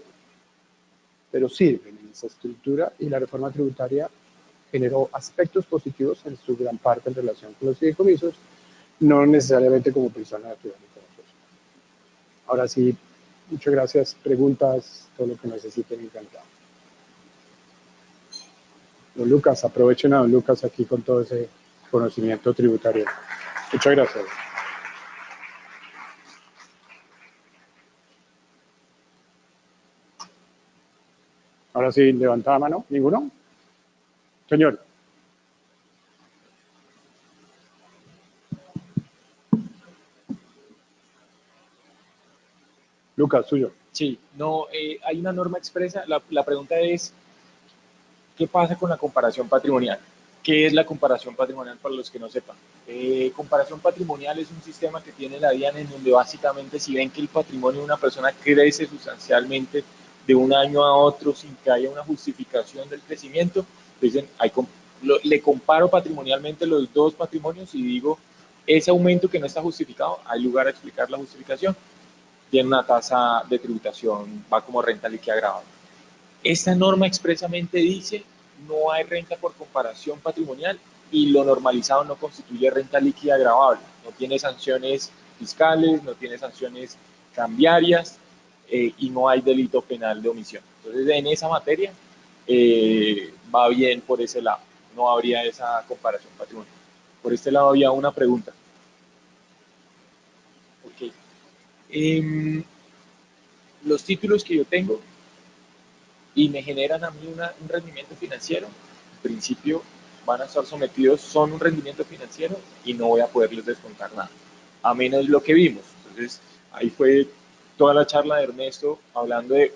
Pero sirven en esa estructura y la reforma tributaria generó aspectos positivos en su gran parte en relación con los fideicomisos, no necesariamente como persona natural. Ahora sí, muchas gracias. Preguntas, todo lo que necesiten, encantado. Don Lucas, aprovechen a don Lucas aquí con todo ese conocimiento tributario. Muchas gracias. Ahora sí, levantada mano. ¿Ninguno? Señor. Lucas, suyo. Sí, no, hay una norma expresa. La pregunta es, ¿qué pasa con la comparación patrimonial? ¿Qué es la comparación patrimonial para los que no sepan? Comparación patrimonial es un sistema que tiene la DIAN en donde básicamente si ven que el patrimonio de una persona crece sustancialmente de un año a otro sin que haya una justificación del crecimiento, dicen, le comparo patrimonialmente los dos patrimonios y digo, ese aumento que no está justificado, hay lugar a explicar la justificación, tiene una tasa de tributación, va como renta líquida agravada. Esta norma expresamente dice no hay renta por comparación patrimonial y lo normalizado no constituye renta líquida agravable, no tiene sanciones fiscales, no tiene sanciones cambiarias y no hay delito penal de omisión. Entonces, en esa materia va bien por ese lado, no habría esa comparación patrimonial. Por este lado había una pregunta. Okay. Los títulos que yo tengo y me generan a mí un rendimiento financiero, en principio van a estar sometidos, son un rendimiento financiero y no voy a poderles descontar nada, a menos lo que vimos. Entonces, ahí fue toda la charla de Ernesto hablando de,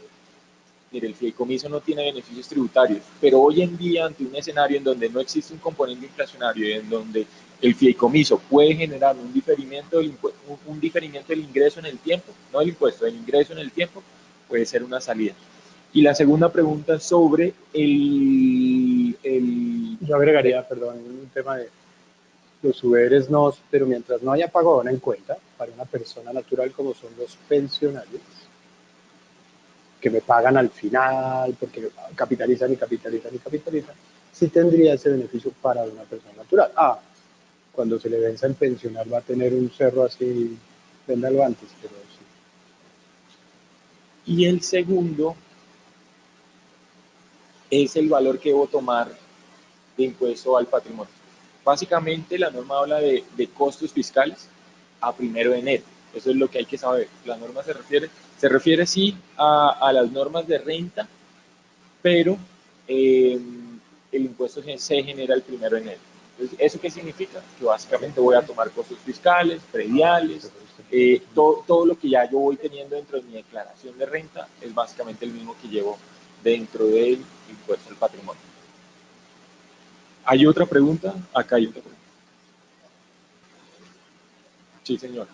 mire, el fideicomiso no tiene beneficios tributarios, pero hoy en día, ante un escenario en donde no existe un componente inflacionario y en donde el fideicomiso puede generar un diferimiento del ingreso en el tiempo, no del impuesto, del ingreso en el tiempo, puede ser una salida. Y la segunda pregunta sobre Yo agregaría, perdón, un tema de los subederes no, pero mientras no haya pago en cuenta para una persona natural como son los pensionarios, que me pagan al final porque capitalizan y capitalizan y capitalizan, sí tendría ese beneficio para una persona natural. Cuando se le venza el pensionar va a tener un cerro así, véndalo antes, pero sí. Y el segundo es el valor que debo tomar de impuesto al patrimonio. Básicamente la norma habla de costos fiscales a 1 de enero. Eso es lo que hay que saber. La norma se refiere sí a las normas de renta, pero el impuesto se genera el 1 de enero. Entonces, ¿eso qué significa? Que básicamente voy a tomar costos fiscales, prediales, todo lo que ya yo voy teniendo dentro de mi declaración de renta es básicamente el mismo que llevo dentro del impuesto al patrimonio. ¿Hay otra pregunta? Acá hay otra pregunta. Sí, señor.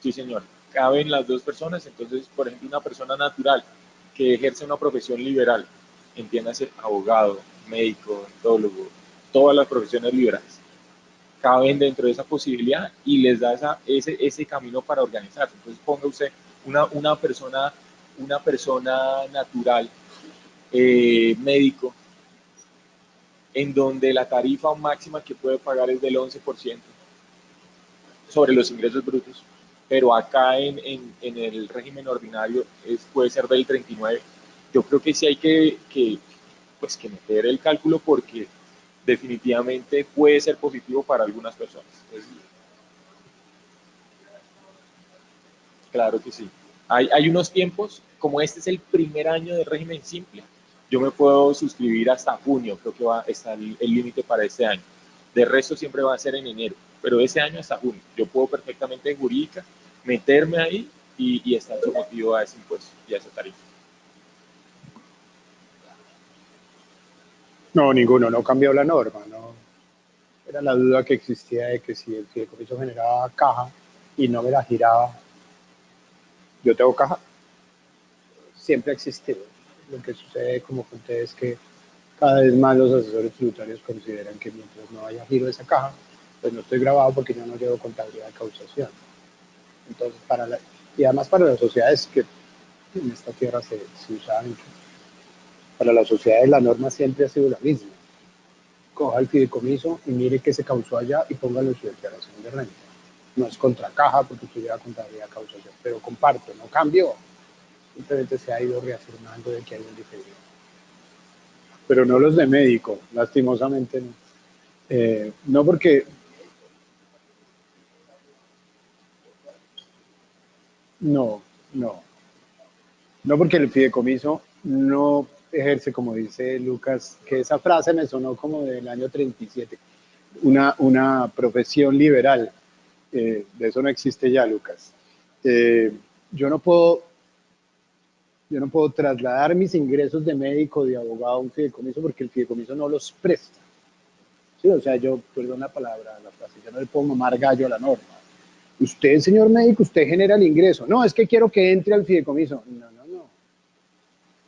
Sí, señor. Caben las dos personas, entonces, por ejemplo, una persona natural que ejerce una profesión liberal, entiéndase abogado, médico, odontólogo, todas las profesiones liberales, caben dentro de esa posibilidad y les da ese camino para organizarse. Entonces, ponga usted una persona natural, médico, en donde la tarifa máxima que puede pagar es del 11% sobre los ingresos brutos, pero acá en el régimen ordinario puede ser del 39%. Yo creo que sí hay que meter el cálculo porque definitivamente puede ser positivo para algunas personas. Claro que sí. Hay unos tiempos, como este es el primer año de régimen simple, yo me puedo suscribir hasta junio, creo que está el límite para este año. De resto siempre va a ser en enero, pero ese año hasta junio. Yo puedo perfectamente en jurídica meterme ahí y estar sometido a ese impuesto y a esa tarifa. No, ninguno, no cambió la norma, no. Era la duda que existía de que si el fideicomiso generaba caja y no me la giraba, yo tengo caja, siempre ha existido. Lo que sucede, como conté, es que cada vez más los asesores tributarios consideran que mientras no haya giro de esa caja, pues no estoy grabado porque yo no llevo contabilidad de causación. Entonces, y además para las sociedades que en esta tierra se usaba mucho, para las sociedades la norma siempre ha sido la misma. Coja el fideicomiso y mire qué se causó allá y póngalo en su declaración de renta. No es contra caja porque usted lleva contabilidad de causación, pero comparto, no cambió. Simplemente se ha ido reafirmando de que hay un diferido. Pero no los de médico, lastimosamente no. No porque... No, no. No porque el fideicomiso no ejerce, como dice Lucas, que esa frase me sonó como del año 37, una profesión liberal. De eso no existe ya, Lucas. Yo no puedo Yo no puedo trasladar mis ingresos de médico, de abogado a un fideicomiso porque el fideicomiso no los presta. Sí, o sea, yo, perdón la palabra, la frase, yo no le puedo mamar gallo a la norma. Usted, señor médico, usted genera el ingreso. No, es que quiero que entre al fideicomiso. No, no, no.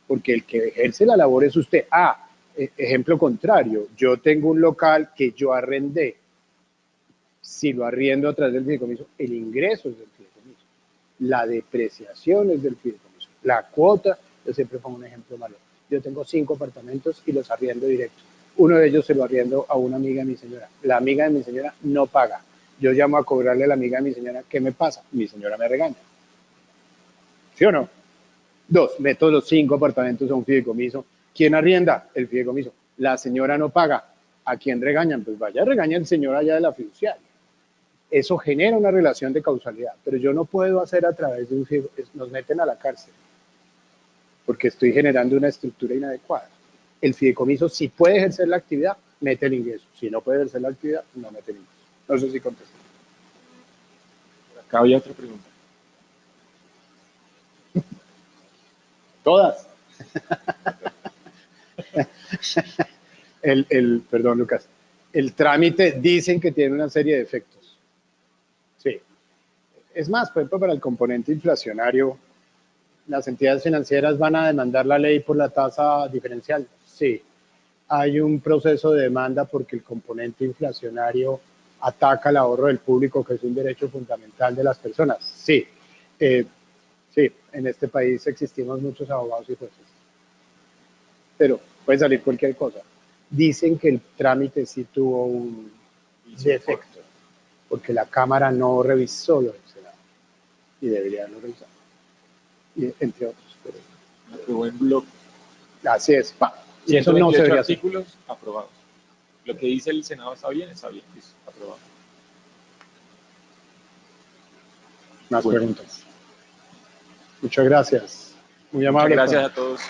Porque el que ejerce la labor es usted. Ejemplo contrario, yo tengo un local que yo arrendé. Si lo arriendo a través del fideicomiso, el ingreso es del fideicomiso. La depreciación es del fideicomiso. La cuota, yo siempre pongo un ejemplo malo. Yo tengo 5 apartamentos y los arriendo directo. Uno de ellos se lo arriendo a una amiga de mi señora. La amiga de mi señora no paga. Yo llamo a cobrarle a la amiga de mi señora, ¿qué me pasa? Mi señora me regaña. ¿Sí o no? 2, meto los 5 apartamentos a un fideicomiso. ¿Quién arrienda? El fideicomiso. La señora no paga. ¿A quién regañan? Pues vaya, regaña el señor allá de la fiduciaria. Eso genera una relación de causalidad, pero yo no puedo hacer a través de un fideicomiso, nos meten a la cárcel, porque estoy generando una estructura inadecuada. El fideicomiso, si puede ejercer la actividad, mete el ingreso. Si no puede ejercer la actividad, no mete el ingreso. No sé si contesté. Acá había otra pregunta. Todas. Perdón, Lucas. El trámite dicen que tiene una serie de efectos. Sí. Es más, por ejemplo, para el componente inflacionario, ¿las entidades financieras van a demandar la ley por la tasa diferencial? Sí. Hay un proceso de demanda porque el componente inflacionario ataca el ahorro del público, que es un derecho fundamental de las personas. Sí. Sí, en este país existimos muchos abogados y jueces. Pero puede salir cualquier cosa. Dicen que el trámite sí tuvo un defecto, porque la Cámara no revisó lo del Senado y debería haberlo revisado, y, entre otros. Pero Aprobó en bloque. así es, y eso no se debería hacer. artículos aprobados. Lo que dice el Senado está bien, listo, aprobado. Más preguntas. Muchas gracias. Muy amable. Muchas gracias a todos.